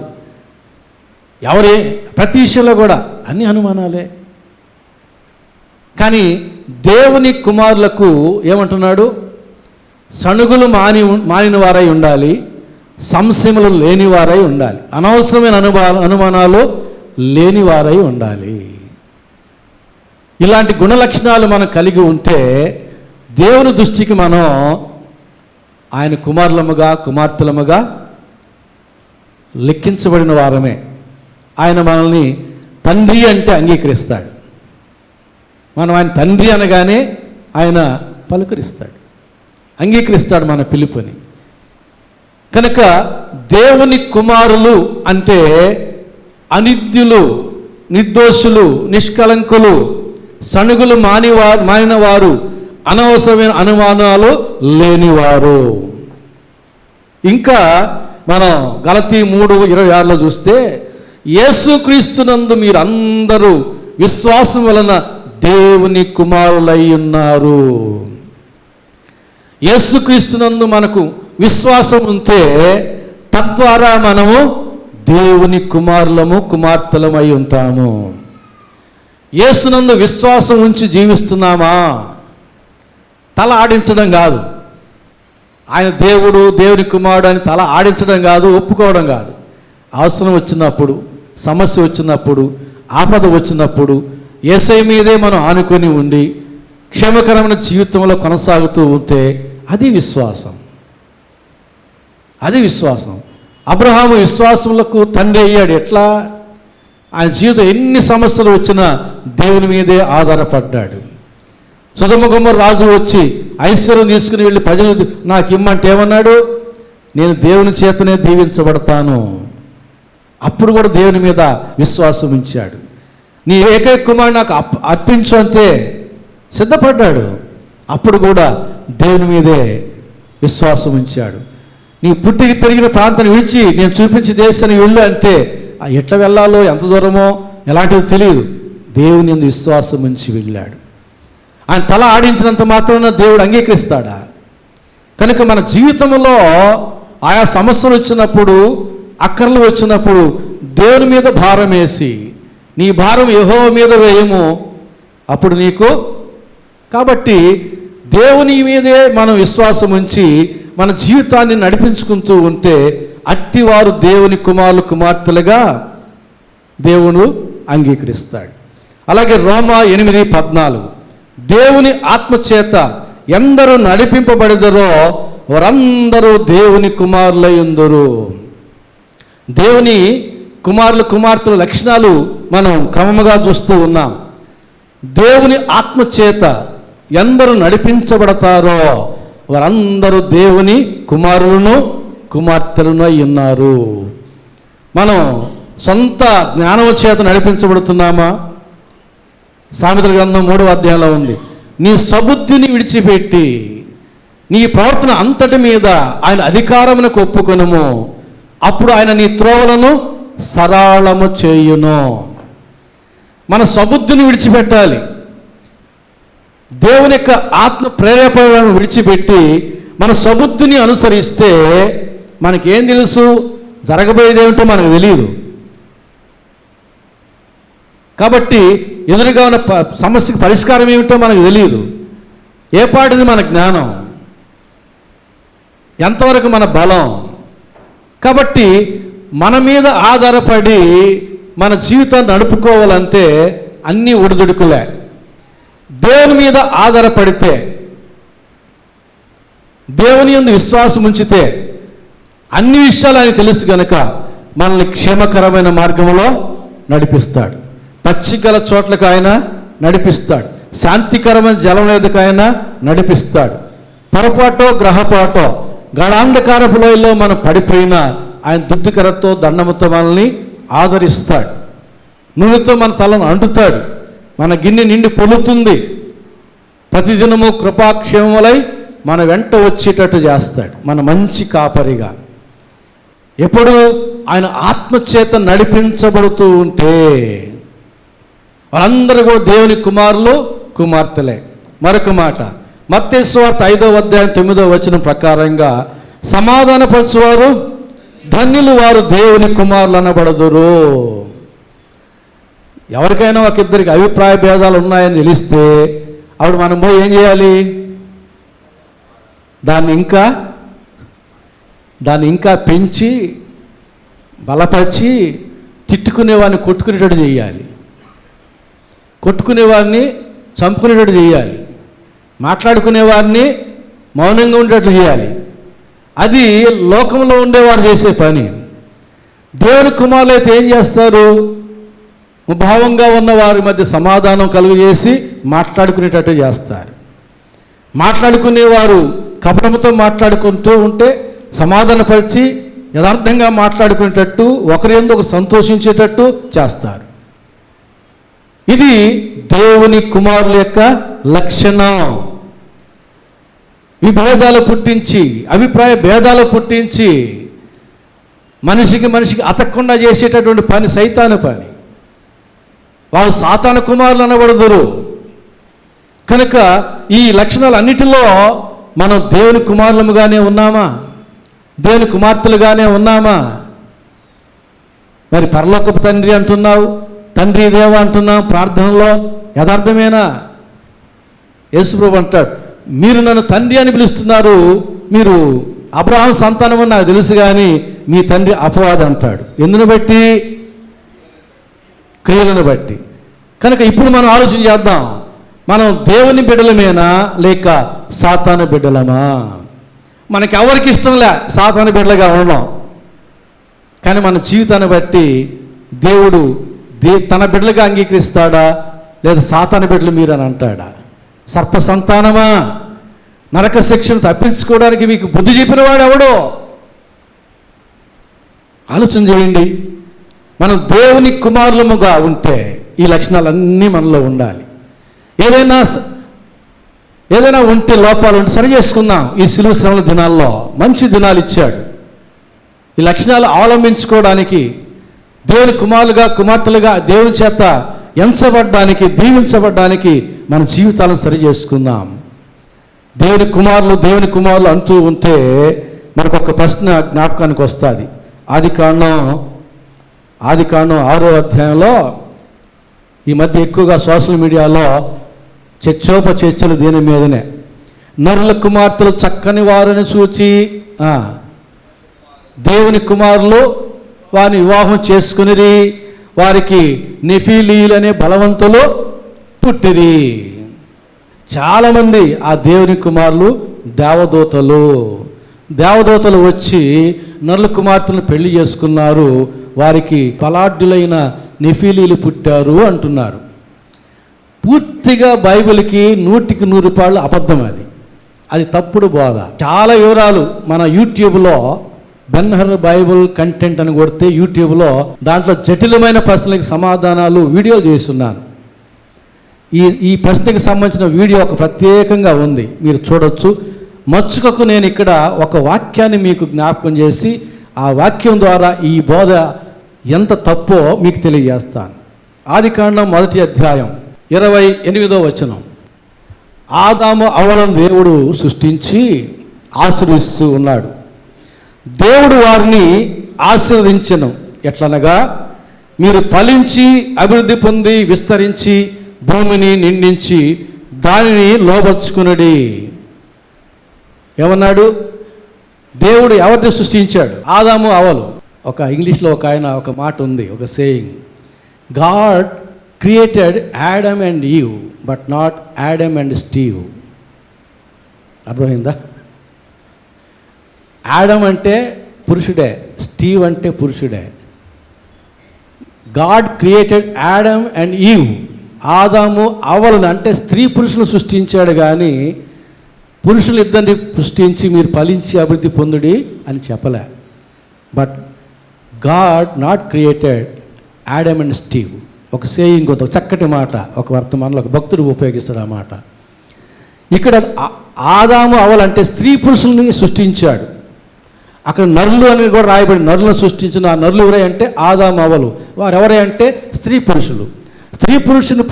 ప్రతి విషయంలో కూడా అన్ని అనుమానాలే. కానీ దేవుని కుమారులకు ఏమంటున్నాడు? సణుగులు మానిన వారై ఉండాలి, సంశయములు లేనివారై ఉండాలి, అనవసరమైన అనుమానాలు లేనివారై ఉండాలి. ఇలాంటి గుణలక్షణాలు మనం కలిగి ఉంటే దేవుని దృష్టికి మనం ఆయన కుమారులముగా, కుమార్తెలముగా లెక్కించబడిన వారమే. ఆయన మనల్ని తండ్రి అంటే అంగీకరిస్తాడు. మనం ఆయన తండ్రి అనగానే ఆయన పలుకరిస్తాడు, అంగీకరిస్తాడు మన పిలుపుని. కనుక దేవుని కుమారులు అంటే అనిత్యులు, నిర్దోషులు, నిష్కలంకులు, సణుగులు మానినవారు, అనవసరమైన అనుమానాలు లేనివారు. ఇంకా మనం గలతీ 3:26లో చూస్తే, యేసుక్రీస్తునందు మీరందరూ విశ్వాసం వలన దేవుని కుమారులై ఉన్నారు. యేసుక్రీస్తునందు మనకు విశ్వాసం ఉంటే తద్వారా మనము దేవుని కుమారులము, కుమార్తెలమై ఉంటాము. యేసునందు విశ్వాసం ఉంచి జీవిస్తున్నామా? తల ఆడించడం కాదు, ఆయన దేవుడు, దేవుని కుమారుడు అని తల ఆడించడం కాదు, ఒప్పుకోవడం కాదు. అవసరం వచ్చినప్పుడు, సమస్య వచ్చినప్పుడు, ఆపద వచ్చినప్పుడు యేసయ్య మీదే మనం ఆనుకొని ఉండి క్షేమకరమైన జీవితంలో కొనసాగుతూ ఉంటే అది విశ్వాసం. అది విశ్వాసం. అబ్రహాము విశ్వాసములకు తండ్రి అయ్యాడు. ఎట్లా? ఆయన జీవితం ఎన్ని సమస్యలు వచ్చినా దేవుని మీదే ఆధారపడ్డాడు. సొదొమ గొమొర్రా రాజు వచ్చి ఐశ్వర్యం తీసుకుని వెళ్ళి ప్రజలు నాకు ఇమ్మంటే ఏమన్నాడు? నేను దేవుని చేతనే దీవించబడతాను. అప్పుడు కూడా దేవుని మీద విశ్వాసం ఉంచాడు. నీ ఏకైక కుమారుడు నాకు అర్పించు అంటే సిద్ధపడ్డాడు. అప్పుడు కూడా దేవుని మీదే విశ్వాసం ఉంచాడు. నీ పుట్టి పెరిగిన ప్రాంతాన్ని విడిచి నేను చూపించే దేశాన్ని వెళ్ళు అంటే ఎట్లా వెళ్ళాలో, ఎంత దూరమో, ఎలాంటిదో తెలియదు. దేవుని యందు విశ్వాసం ఉంచి వెళ్ళాడు. ఆయన తల ఆడించినంత మాత్రాన దేవుడు అంగీకరిస్తాడా? కనుక మన జీవితంలో ఆయా సమస్యలు వచ్చినప్పుడు, అక్కర్లు వచ్చినప్పుడు దేవుని మీద భారం వేసి, నీ భారం యెహోవా మీద వేయము, అప్పుడు నీకు. కాబట్టి దేవుని మీదే మనం విశ్వాసం ఉంచి మన జీవితాన్ని నడిపించుకుంటూ ఉంటే అట్టివారు దేవుని కుమారులు, కుమార్తెలుగా దేవుడు అంగీకరిస్తాడు. అలాగే రోమా 8:14 దేవుని ఆత్మచేత ఎందరూ నడిపింపబడిదరో వారందరూ దేవుని కుమారులై ఉందరు. దేవుని కుమారులు, కుమార్తెల లక్షణాలు మనం క్రమముగా చూస్తూ ఉన్నాం. దేవుని ఆత్మచేత ఎందరు నడిపించబడతారో వారందరూ దేవుని కుమారులను కుమార్తెలను అయి ఉన్నారు. మనం సొంత జ్ఞానము చేత నడిపించబడుతున్నామా? సామెతల గ్రంథం 3వ అధ్యాయంలో ఉంది, నీ సబుద్ధిని విడిచిపెట్టి నీ ప్రవర్తన అంతటి మీద ఆయన అధికారమునకు ఒప్పుకొనుము, అప్పుడు ఆయన నీ త్రోవలను సరళము చేయును. మన సబుద్ధిని విడిచిపెట్టాలి. దేవుని యొక్క ఆత్మ ప్రేరేపణను విడిచిపెట్టి మన సబుద్ధిని అనుసరిస్తే మనకేం తెలుసు? జరగబోయేది ఏమిటో మనకు తెలియదు. కాబట్టి ఎదురుగా ఉన్న సమస్యకు పరిష్కారం ఏమిటో మనకు తెలియదు. ఏ పాటిది మన జ్ఞానం, ఎంతవరకు మన బలం. కాబట్టి మన మీద ఆధారపడి మన జీవితాన్ని నడుపుకోవాలంటే అన్నీ ఒడిదుడుకులే. దేవుని మీద ఆధారపడితే, దేవుని యందు విశ్వాసం ఉంచితే అన్ని విషయాలు ఆయన తెలుసు గనక మనల్ని క్షేమకరమైన మార్గంలో నడిపిస్తాడు. పచ్చికల చోట్లకు ఆయన నడిపిస్తాడు. శాంతికరమైన జలం మీదకు ఆయన నడిపిస్తాడు. పొరపాటో గ్రహపాటో గాఢాంధకారపు లోయలో మనం పడిపోయినా ఆయన దుడ్డుకరతో దండముతో మనల్ని ఆదరిస్తాడు. నూనెతో మన తలను అంటుతాడు. మన గిన్నె నిండి పొలుతుంది. ప్రతిదినము కృపాక్షేమములై మన వెంట వచ్చేటట్టు చేస్తాడు మన మంచి కాపరిగా. ఎప్పుడు ఆయన ఆత్మచేత నడిపించబడుతూ ఉంటే వారందరూ కూడా దేవుని కుమారులు కుమార్తెలే. మరొక మాట, మత్తయి సువార్త 5వ అధ్యాయం 9వ వచనం ప్రకారంగా సమాధానపరచువారు ధన్యులు, వారు దేవుని కుమారులు అనబడదురు. ఎవరికైనా ఒక ఇద్దరికి అభిప్రాయ భేదాలు ఉన్నాయని తెలిస్తే అప్పుడు మనం పోయి ఏం చేయాలి? దాన్ని ఇంకా పెంచి బలపరిచి తిట్టుకునేవాడిని కొట్టుకునేటట్టు చేయాలి, కొట్టుకునేవాడిని చంపుకునేటట్టు చేయాలి, మాట్లాడుకునేవాడిని మౌనంగా ఉండేటట్లు చేయాలి. అది లోకంలో ఉండేవారు చేసే పని. దేవుని కుమారులు అయితే ఏం చేస్తారు? ముభావంగా ఉన్న వారి మధ్య సమాధానం కలుగజేసి మాట్లాడుకునేటట్టు చేస్తారు. మాట్లాడుకునేవారు కపటంతో మాట్లాడుకుంటూ ఉంటే సమాధానపరిచి యథార్థంగా మాట్లాడుకునేటట్టు ఒకరి యందు ఒకరు సంతోషించేటట్టు చేస్తారు. ఇది దేవుని కుమారుల యొక్క లక్షణం. విభేదాలు పుట్టించి, అభిప్రాయ భేదాలు పుట్టించి మనిషికి అతక్కుండా చేసేటటువంటి పని సైతాను పని. వారు సాతాను కుమారులు అనబడదురు. కనుక ఈ లక్షణాలన్నిటిలో మనం దేవుని కుమారులముగానే ఉన్నామా? దేవుని కుమార్తెలుగానే ఉన్నామా? మరి పరలోకపు తండ్రి అంటున్నావు, తండ్రి దేవ అంటున్నాం ప్రార్థనలో, యథార్థమేనా? యేసుప్రభు అంటాడు, మీరు నన్ను తండ్రి అని పిలుస్తున్నారు, మీరు అబ్రహాం సంతానం అని నాకు తెలుసు కానీ మీ తండ్రి అపవాది అంటాడు. ఎందును బట్టి? క్రియలను బట్టి. కనుక ఇప్పుడు మనం ఆలోచన చేద్దాం, మనం దేవుని బిడ్డలమేనా లేక సాతాను బిడ్డలమా? మనకి ఎవరికి ఇష్టంలే సాతాను బిడ్డలుగా ఉండడం, కానీ మన జీవితాన్ని బట్టి దేవుడు తన బిడ్డలుగా అంగీకరిస్తాడా లేదా సాతాను బిడ్డలు మీరని అంటాడా? సర్ప సంతానమా, నరక శిక్షను తప్పించుకోవడానికి మీకు బుద్ధి చెప్పినవాడు ఎవడో? ఆలోచన చేయండి. మనం దేవుని కుమారులముగా ఉంటే ఈ లక్షణాలన్నీ మనలో ఉండాలి. ఏదైనా ఉంటే లోపాలు ఉంటే సరి చేసుకుందాం. ఈ శిలువ శ్రమల దినాల్లో మంచి దినాలు ఇచ్చాడు. ఈ లక్షణాలు అవలంబించుకోవడానికి, దేవుని కుమారులుగా కుమార్తెలుగా దేవుని చేత ఎంచబడ్డానికి, దీవించబడ్డానికి మన జీవితాలను సరి చేసుకుందాం. దేవుని కుమారులు అంటూ ఉంటే మనకు ఒక ప్రశ్న జ్ఞాపకానికి వస్తుంది. ఆదికాండం 6వ అధ్యాయంలో ఈ మధ్య ఎక్కువగా సోషల్ మీడియాలో చర్చలు దీని మీదనే. నరుల కుమార్తెలు చక్కని వారిని చూచి దేవుని కుమారులు వారిని వివాహం చేసుకునిరి, వారికి నెఫీలీలు అనే బలవంతులు పుట్టిరి. చాలామంది ఆ దేవుని కుమారులు దేవదూతలు వచ్చి నరుల కుమార్తెలను పెళ్లి చేసుకున్నారు. వారికి బలాఢ్యులైన నెఫీలీలు పుట్టారు అంటున్నారు. పూర్తిగా బైబిల్కి 100% అబద్ధం. అది తప్పుడు బోధ. చాలా వివరాలు మన యూట్యూబ్లో బెన్హర్ బైబిల్ కంటెంట్ అని కొడితే యూట్యూబ్లో దాంట్లో జటిలమైన ప్రశ్నలకు సమాధానాలు వీడియోలు చేస్తున్నాను. ఈ ప్రశ్నకి సంబంధించిన వీడియో ఒక ప్రత్యేకంగా ఉంది, మీరు చూడొచ్చు. మచ్చుకకు నేను ఇక్కడ ఒక వాక్యాన్ని మీకు జ్ఞాపకం చేసి ఆ వాక్యం ద్వారా ఈ బోధ ఎంత తప్పో మీకు తెలియజేస్తాను. ఆదికాండం 1వ అధ్యాయం 28వ వచనం. ఆదాము అవ్వలను దేవుడు సృష్టించి ఆశీర్వదిస్తూ ఉన్నాడు. దేవుడు వారిని ఆశీర్వదించెను. ఎట్లనగా, మీరు ఫలించి అభివృద్ధి పొంది విస్తరించి భూమిని నిండించి దానిని లోబర్చుకునుడి. ఏమన్నాడు? దేవుడు ఎవరిని సృష్టించాడు? ఆదాము అవ్వలు. ఒక ఇంగ్లీష్లో ఒక మాట ఉంది, ఒక saying, God created Adam and Eve but not Adam and Steve. అర్థమైందా? యాడమ్ అంటే పురుషుడే, స్టీవ్ అంటే పురుషుడే. God created Adam and Eve, ఆదాము అవ్వలను అంటే స్త్రీ పురుషులు సృష్టించాడు, కానీ పురుషులు ఇద్దరిని సృష్టించి మీరు ఫలించి అభివృద్ధి పొందుడి అని చెప్పలే. But God not created Adam and Steve. ఒక సేయింగ్, ఒక చక్కటి మాట, ఒక వర్తమానంలో ఒక భక్తుడు ఉపయోగిస్తాడు ఆ మాట. ఇక్కడ ఆదాము అవ్వలంటే స్త్రీ పురుషుల్ని సృష్టించాడు. అక్కడ నరులు అని కూడా రాయబడి, నరులను సృష్టించిన ఆ నరులు ఎవరై అంటే ఆదాము అవ్వలు. వారు ఎవరై అంటే స్త్రీ పురుషులు. స్త్రీ పురుషుని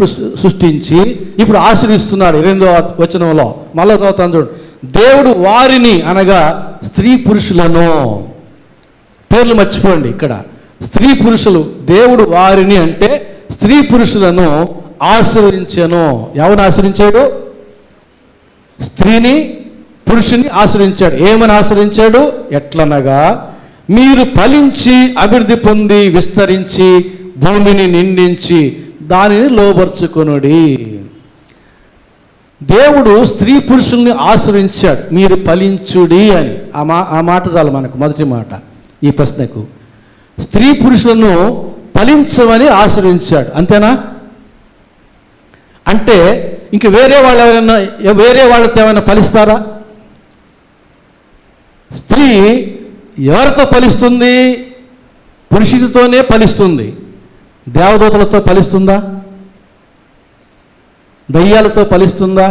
సృష్టించి ఇప్పుడు ఆశీర్వదిస్తున్నాడు. 2వ వచనంలో మళ్ళీ చదువుతాను చూడు. దేవుడు వారిని అనగా స్త్రీ పురుషులను, పేర్లు మర్చిపోండి, ఇక్కడ స్త్రీ పురుషులు. దేవుడు వారిని అంటే స్త్రీ పురుషులను ఆశీర్వదించాను. ఎవరిని ఆశీర్వించాడు? స్త్రీని పురుషుని ఆశ్రయించాడు. ఏమని ఆశ్రయించాడు? ఎట్లనగా, మీరు ఫలించి అభివృద్ధి పొంది విస్తరించి భూమిని నిండించి దానిని లోబర్చుకొనుడి. దేవుడు స్త్రీ పురుషుల్ని ఆశ్రయించాడు, మీరు ఫలించుడి అని. ఆ మాట చాలు మనకు, మొదటి మాట ఈ ప్రశ్నకు. స్త్రీ పురుషులను ఫలించమని ఆశ్రయించాడు, అంతేనా? అంటే ఇంక వేరే వాళ్ళతో ఏమైనా ఫలిస్తారా? స్త్రీ ఎవరితో ఫలిస్తుంది? పురుషుడితోనే ఫలిస్తుంది. దేవదూతలతో ఫలిస్తుందా? దయ్యాలతో ఫలిస్తుందా?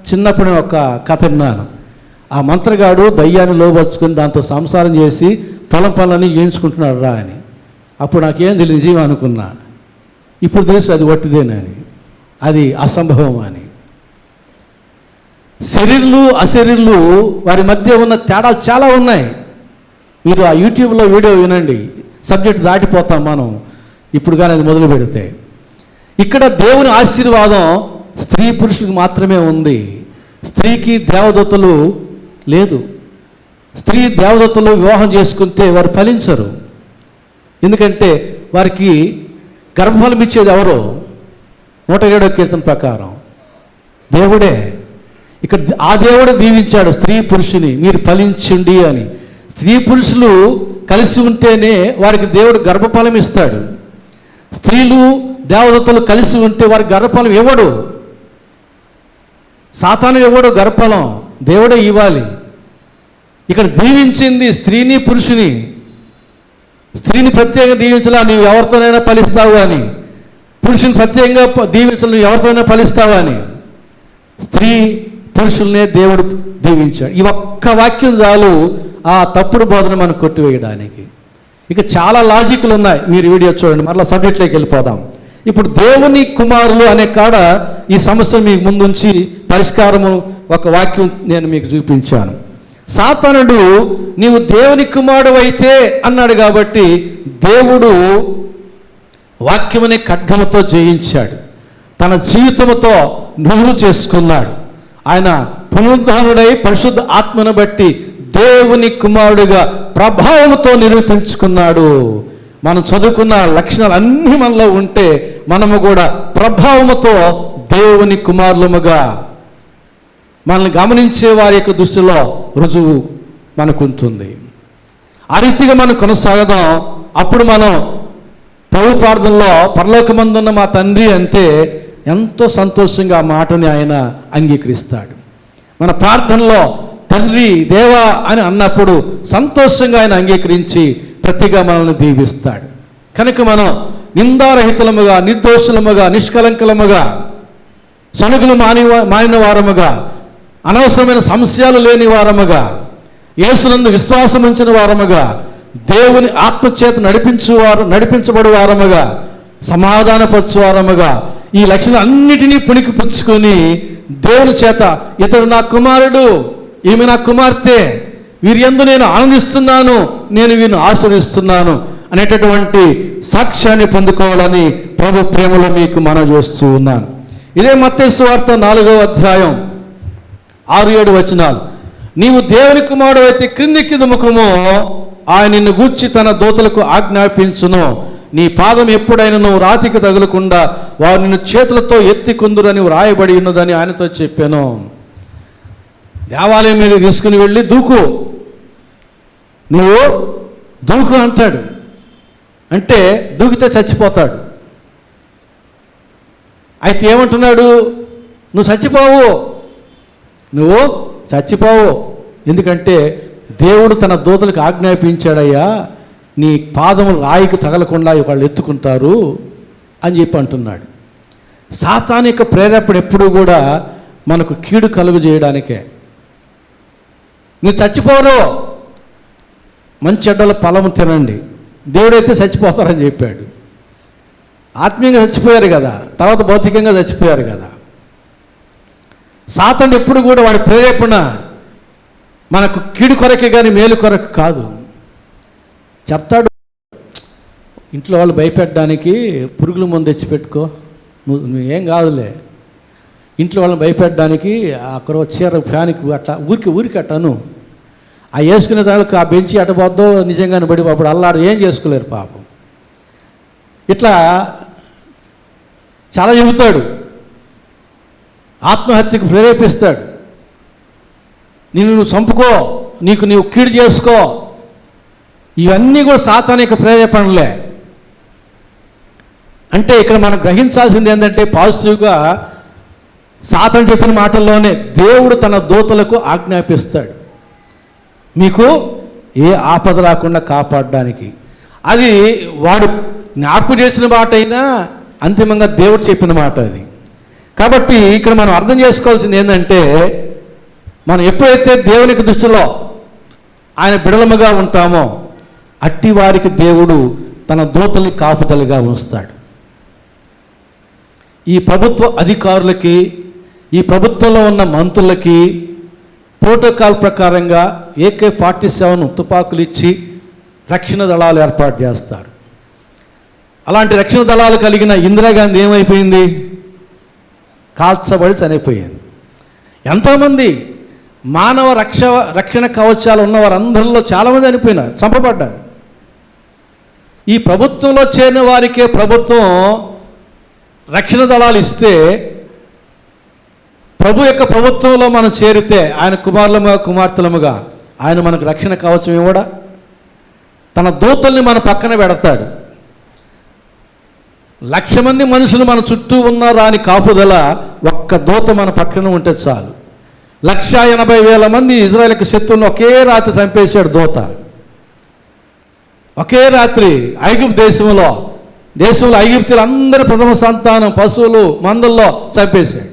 చిన్నప్పుడు ఒక కథ విన్నాను. ఆ మంత్రగాడు దయ్యాన్ని లోబర్చుకొని దాంతో సంసారం చేసి పొలం పనులని చేయించుకుంటున్నాడు రా అని. అప్పుడు నాకేం తెలియదు, నిజం అనుకున్నా. ఇప్పుడు తెలుసు అది వట్టిదేనని, అది అసంభవం అని. శరీరులు అశరీరులు వారి మధ్య ఉన్న తేడాలు చాలా ఉన్నాయి. మీరు ఆ యూట్యూబ్లో వీడియో వినండి, సబ్జెక్ట్ దాటిపోతాం మనం ఇప్పుడు కానీ అది మొదలు పెడితే. ఇక్కడ దేవుని ఆశీర్వాదం స్త్రీ పురుషులకు మాత్రమే ఉంది. స్త్రీకి దేవదూతలు లేదు. స్త్రీ దేవదూతలు వివాహం చేసుకుంటే వారు ఫలించరు. ఎందుకంటే వారికి గర్భఫలం ఇచ్చేది ఎవరో? 107వ కీర్తన ప్రకారం దేవుడే. ఇక్కడ ఆ దేవుడే దీవించాడు స్త్రీ పురుషుని, మీరు ఫలించుండి అని. స్త్రీ పురుషులు కలిసి ఉంటేనే వారికి దేవుడు గర్భఫలం ఇస్తాడు. స్త్రీలు దేవదూతలు కలిసి ఉంటే వారికి గర్భఫలం ఇవ్వడు. సాతాను ఇవ్వడు గర్భఫలం, దేవుడే ఇవ్వాలి. ఇక్కడ దీవించింది స్త్రీని పురుషుని. స్త్రీని ప్రత్యేకంగా దీవించలా, నీవు ఎవరితోనైనా ఫలిస్తావు అని. పురుషుని ప్రత్యేకంగా దీవించలా, నువ్వు ఎవరితోనైనా ఫలిస్తావు అని. స్త్రీ పురుషుల్నే దేవుడు దీవించాడు. ఈ ఒక్క వాక్యం చాలు ఆ తప్పుడు బోధన మనం కొట్టివేయడానికి. ఇక చాలా లాజిక్లు ఉన్నాయి, మీరు వీడియో చూడండి. మరలా సబ్జెక్ట్లోకి వెళ్ళిపోదాం. ఇప్పుడు దేవుని కుమారులు అనే కాడ ఈ సమస్య మీకు ముందుంచి పరిష్కారము ఒక వాక్యం నేను మీకు చూపించాను. సాతానుడు నీవు దేవుని కుమారుడు అయితే అన్నాడు కాబట్టి దేవుడు వాక్యమనే ఖడ్గముతో జయించాడు, తన జీవితంతో రుజువు చేసుకున్నాడు. ఆయన పునరుద్ధానుడై పరిశుద్ధ ఆత్మను బట్టి దేవుని కుమారుడిగా ప్రభావంతో నిరూపించుకున్నాడు. మనం చదువుకున్న లక్షణాలు అన్నీ మనలో ఉంటే మనము కూడా ప్రభావముతో దేవుని కుమారులముగా మనల్ని గమనించే వారి యొక్క దృష్టిలో రుజువు మనకు ఉంటుంది. ఆ రీతిగా మనం కొనసాగదాం. అప్పుడు మనం ప్రభు ప్రార్థనలో పరలోకమందున్న మా తండ్రి అంటే ఎంతో సంతోషంగా ఆ మాటని ఆయన అంగీకరిస్తాడు. మన ప్రార్థనలో తండ్రి దేవా అని అన్నప్పుడు సంతోషంగా ఆయన అంగీకరించి ప్రతిగా మనల్ని దీవిస్తాడు. కనుక మనం నిందారహితులముగా, నిర్దోషులముగా, నిష్కలంకలముగా, సనుగులు మానిన వారముగా, అనవసరమైన సంశయాలు లేని వారముగా, యేసునందు విశ్వాసం ఉంచిన వారముగా, దేవుని ఆత్మచేత నడిపించబడు వారముగా, సమాధానపరచు వారముగా, ఈ లక్షణాలు అన్నిటినీ పుణికి పుచ్చుకొని దేవుని చేత ఇతడు నా కుమారుడు, ఈమె నా కుమార్తె, వీరి యందు నేను ఆనందిస్తున్నాను, నేను వీరిని ఆశీర్వదిస్తున్నాను అనేటటువంటి సాక్ష్యాన్ని పొందుకోవాలని ప్రభు ప్రేమలో మీకు మనవి చేస్తూ ఉన్నాను. ఇదే మత్తయి సువార్త 4వ అధ్యాయం 6-7 వచనాలు. నీవు దేవుని కుమారుడు అయితే క్రిందికి దుముఖము, ఆయన నిన్ను గూర్చి తన దూతలకు ఆజ్ఞాపించును, నీ పాదం ఎప్పుడైనా రాతికి తగులకుండా వారు నిన్ను చేతులతో ఎత్తికొందురని వ్రాయబడి ఉన్నదని ఆయనతో చెప్పాను. దేవాలయం మీద తీసుకుని వెళ్ళి దూకు, నువ్వు దూకు అంటాడు. అంటే దూకితే చచ్చిపోతాడు. అయితే ఏమంటున్నాడు? నువ్వు చచ్చిపోవు. ఎందుకంటే దేవుడు తన దూతలకు ఆజ్ఞాపించాడయ్యా, నీ పాదములు రాయికి తగలకుండా వాళ్ళు ఎత్తుకుంటారు అని చెప్పి అంటున్నాడు. సాతాను యొక్క ప్రేరేపణ ఎప్పుడూ కూడా మనకు కీడు కలుగు చేయడానికే. నువ్వు చచ్చిపోరు, మంచి చెడ్డల ఫలము తినండి, దేవుడైతే చచ్చిపోతారని చెప్పాడు. ఆత్మీయంగా చచ్చిపోయారు కదా, తర్వాత భౌతికంగా చచ్చిపోయారు కదా. సాతాను ఎప్పుడు కూడా వాడి ప్రేరేపణ మనకు కీడు కొరకే కానీ మేలు కొరకు కాదు. చెప్తాడు, ఇంట్లో వాళ్ళు భయపెట్టడానికి పురుగుల మందు తెచ్చిపెట్టుకో, నువ్వేం కాదులే. ఇంట్లో వాళ్ళని భయపెట్టడానికి అక్కడ చీర ఫ్యాన్కి అట్లా ఊరికి అట్టను, ఆ వేసుకునే దానికి ఆ బెంచి అట్టబోద్దో నిజంగానే పడి అప్పుడు అల్లాడు ఏం చేసుకోలేరు పాపం. ఇట్లా చాలా చెబుతాడు, ఆత్మహత్యకు ప్రేరేపిస్తాడు. నువ్వు చంపుకో, నీవు కీడు చేసుకో, ఇవన్నీ కూడా సాతాను యొక్క ప్రేరేపణలే. అంటే ఇక్కడ మనం గ్రహించాల్సింది ఏంటంటే పాజిటివ్గా సాతాను చెప్పిన మాటల్లోనే దేవుడు తన దూతలకు ఆజ్ఞాపిస్తాడు మీకు ఏ ఆపద రాకుండా కాపాడడానికి. అది వాడు జ్ఞాపకం చేసిన మాట అయినా అంతిమంగా దేవుడు చెప్పిన మాట అది. కాబట్టి ఇక్కడ మనం అర్థం చేసుకోవాల్సింది ఏంటంటే, మనం ఎప్పుడైతే దేవునికి దృష్టిలో ఆయన బిడలముగా ఉంటామో అట్టి వారికి దేవుడు తన దూతల్ని కాపుదలుగా ఉంచుతాడు. ఈ ప్రభుత్వ అధికారులకి, ఈ ప్రభుత్వంలో ఉన్న మంత్రులకి ప్రోటోకాల్ ప్రకారంగా AK-47 తుపాకులు ఇచ్చి రక్షణ దళాలు ఏర్పాటు చేస్తారు. అలాంటి రక్షణ దళాలు కలిగిన ఇందిరాగాంధీ ఏమైపోయింది? కాల్చబడి చనిపోయింది. ఎంతోమంది మానవ రక్షణ కవచాలు ఉన్నవారందరిలో చాలామంది చనిపోయినారు, చంపబడ్డారు. ఈ ప్రభుత్వంలో చేరిన వారికే ప్రభుత్వం రక్షణ దళాలు ఇస్తే, ప్రభు యొక్క ప్రభుత్వంలో మనం చేరితే ఆయన కుమారులముగా కుమార్తెలముగా ఆయన మనకు రక్షణ కవచం ఇవ్వడా? తన దూతల్ని మన పక్కన పెడతాడు. 1,00,000 మంది మనుషులు మన చుట్టూ ఉన్నారా అని కాపుదల ఒక్క దూత మన పక్కన ఉంటే చాలు. 1,80,000 మంది ఇజ్రాయేలుకి శత్రువులను ఒకే రాత్రి చంపేశాడు దూత. ఒకే రాత్రి ఐగుప్తు దేశంలో ఐగుప్తులు అందరి ప్రథమ సంతానం పశువులు మందల్లో చంపేశాడు.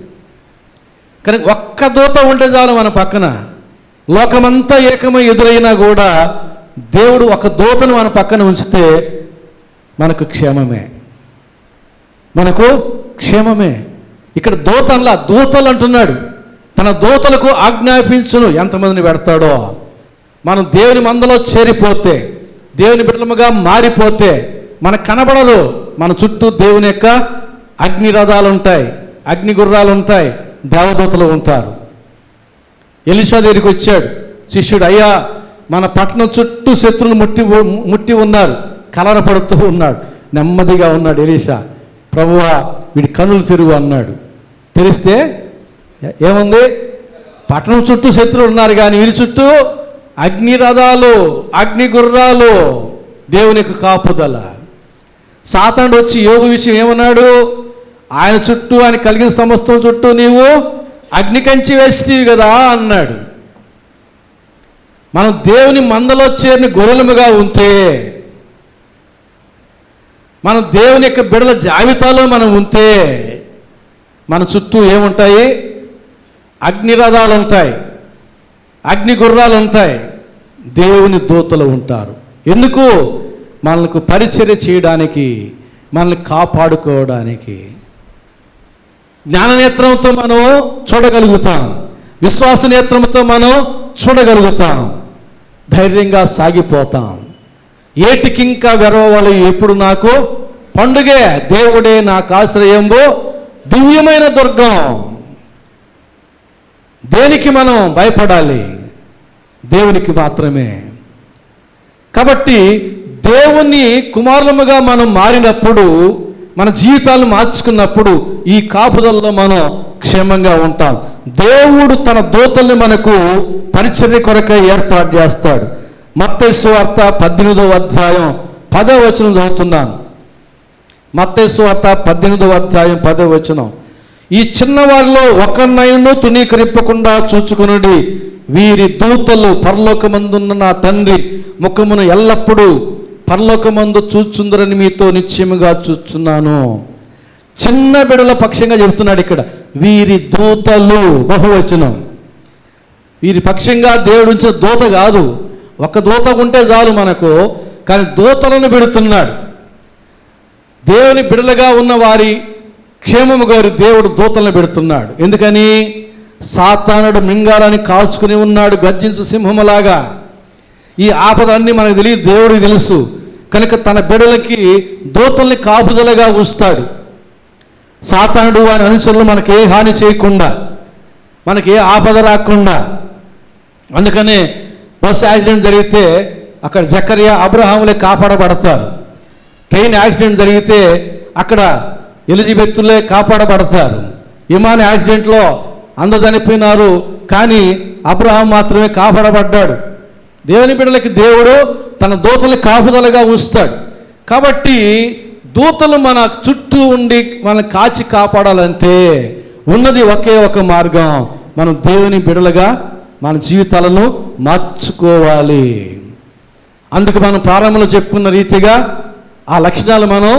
కానీ ఒక్క దూత ఉంటే చాలు మన పక్కన. లోకమంతా ఏకమై ఎదురైనా కూడా దేవుడు ఒక దూతను మన పక్కన ఉంచితే మనకు క్షేమమే. ఇక్కడ దూతలు అంటున్నాడు, తన దూతలకు ఆజ్ఞాపించును. ఎంతమందిని పెడతాడో. మనం దేవుని మందలో చేరిపోతే, దేవుని బిడ్డలుగా మారిపోతే మనకు కనబడదు. మన చుట్టూ దేవుని యొక్క అగ్ని రథాలు ఉంటాయి, అగ్ని గుర్రాలు ఉంటాయి, దేవదూతలు ఉంటారు. ఎలీషా దగ్గరికి వచ్చాడు శిష్యుడు, అయ్యా మన పట్టణం చుట్టూ శత్రువులు ముట్టి ఉన్నారు, కలరపడుతూ ఉన్నాడు. నెమ్మదిగా ఉన్నాడు ఎలీషా. ప్రభువా వీడి కనులు తెరువు అన్నాడు. తెరిస్తే ఏముంది? పట్టణం చుట్టూ శత్రువులు ఉన్నారు, కానీ వీరి చుట్టూ అగ్ని రథాలు, అగ్ని గుర్రాలు, దేవునికి కాపుదల. సాతానుడు వచ్చి యోగు విషయం ఏమన్నాడు? ఆయన చుట్టూ, ఆయన కలిగిన సమస్తం చుట్టూ నీవు అగ్ని కంచి వేస్తీవి కదా అన్నాడు. మనం దేవుని మందలో చేరిన గొర్రెలముగా ఉంటే, మనం దేవుని యొక్క బిడ్డల జాబితాలో మనం ఉంటే, మన చుట్టూ ఏముంటాయి? అగ్ని రథాలు ఉంటాయి, అగ్ని గుర్రాలు ఉంటాయి, దేవుని దూతలు ఉంటారు. ఎందుకు? మనకు పరిచర్య చేయడానికి, మనల్ని కాపాడుకోవడానికి. జ్ఞాననేత్రంతో మనం చూడగలుగుతాం, విశ్వాస నేత్రంతో మనం చూడగలుగుతాం, ధైర్యంగా సాగిపోతాం. ఏటికింకా వెరవాలి ఎప్పుడు నాకు పండుగే, దేవుడే నాకు ఆశ్రయంబు దివ్యమైన దుర్గం. దేనికి మనం భయపడాలి? దేవునికి మాత్రమే. కాబట్టి దేవుని కుమారులముగా మనం మారినప్పుడు, మన జీవితాలను మార్చుకున్నప్పుడు ఈ కాపుదలలో మనం క్షేమంగా ఉంటాం. దేవుడు తన దూతల్ని మనకు పరిచర్య కొరకై ఏర్పాటు చేస్తాడు. మత్తయి సువార్త 18వ అధ్యాయం 10వ వచనం చదువుతున్నాను. మత్తయి సువార్త 18వ అధ్యాయం 10వ వచనం. ఈ చిన్నవారిలో ఒకరినైనా తునీకరింపకుండా చూచుకొనుడి, వీరి దూతలు పరలోకమందున్న నా తండ్రి ముఖమును ఎల్లప్పుడూ పరలోకమందు చూచుందరని మీతో నిశ్చయముగా చూచున్నాను. చిన్న బిడ్డల పక్షంగా చెబుతున్నాడు ఇక్కడ. వీరి దూతలు, బహువచనం. వీరి పక్షంగా దేవుడు ఉంచిన దూత కాదు, ఒక దూత ఉంటే చాలు మనకు, కానీ దూతలను పెడుతున్నాడు. దేవుని బిడ్డలుగా ఉన్న వారి క్షేమము గారు దేవుడు దూతలను పెడుతున్నాడు. ఎందుకని? సాతానుడు మింగాలని కాల్చుకుని ఉన్నాడు గర్జించు సింహములాగా. ఈ ఆపదన్నీ మనకు తెలియదు, దేవుడికి తెలుసు. కనుక తన బిడ్డలకి దూతల్ని కాపుదలగా ఉంచుతాడు. సాతానుడు వారి అనుచరులు మనకి ఏ హాని చేయకుండా, మనకి ఏ ఆపద రాకుండా. అందుకనే బస్సు యాక్సిడెంట్ జరిగితే అక్కడ జకర్యా, అబ్రహాములే కాపాడబడతారు. ట్రైన్ యాక్సిడెంట్ జరిగితే అక్కడ ఎలిజబెత్తులే కాపాడబడతారు. విమాన యాక్సిడెంట్లో అందరూ చనిపోయినారు, కానీ అబ్రహాం మాత్రమే కాపాడబడ్డాడు. దేవుని బిడ్డలకి దేవుడు తన దూతలు కాపుదలగా ఉంచుతాడు. కాబట్టి దూతలు మన చుట్టూ ఉండి మనం కాచి కాపాడాలంటే ఉన్నది ఒకే ఒక మార్గం. మనం దేవుని బిడ్డలుగా మన జీవితాలను మార్చుకోవాలి. అందుకు మనం ప్రారంభంలో చెప్పుకున్న రీతిగా ఆ లక్షణాలు మనం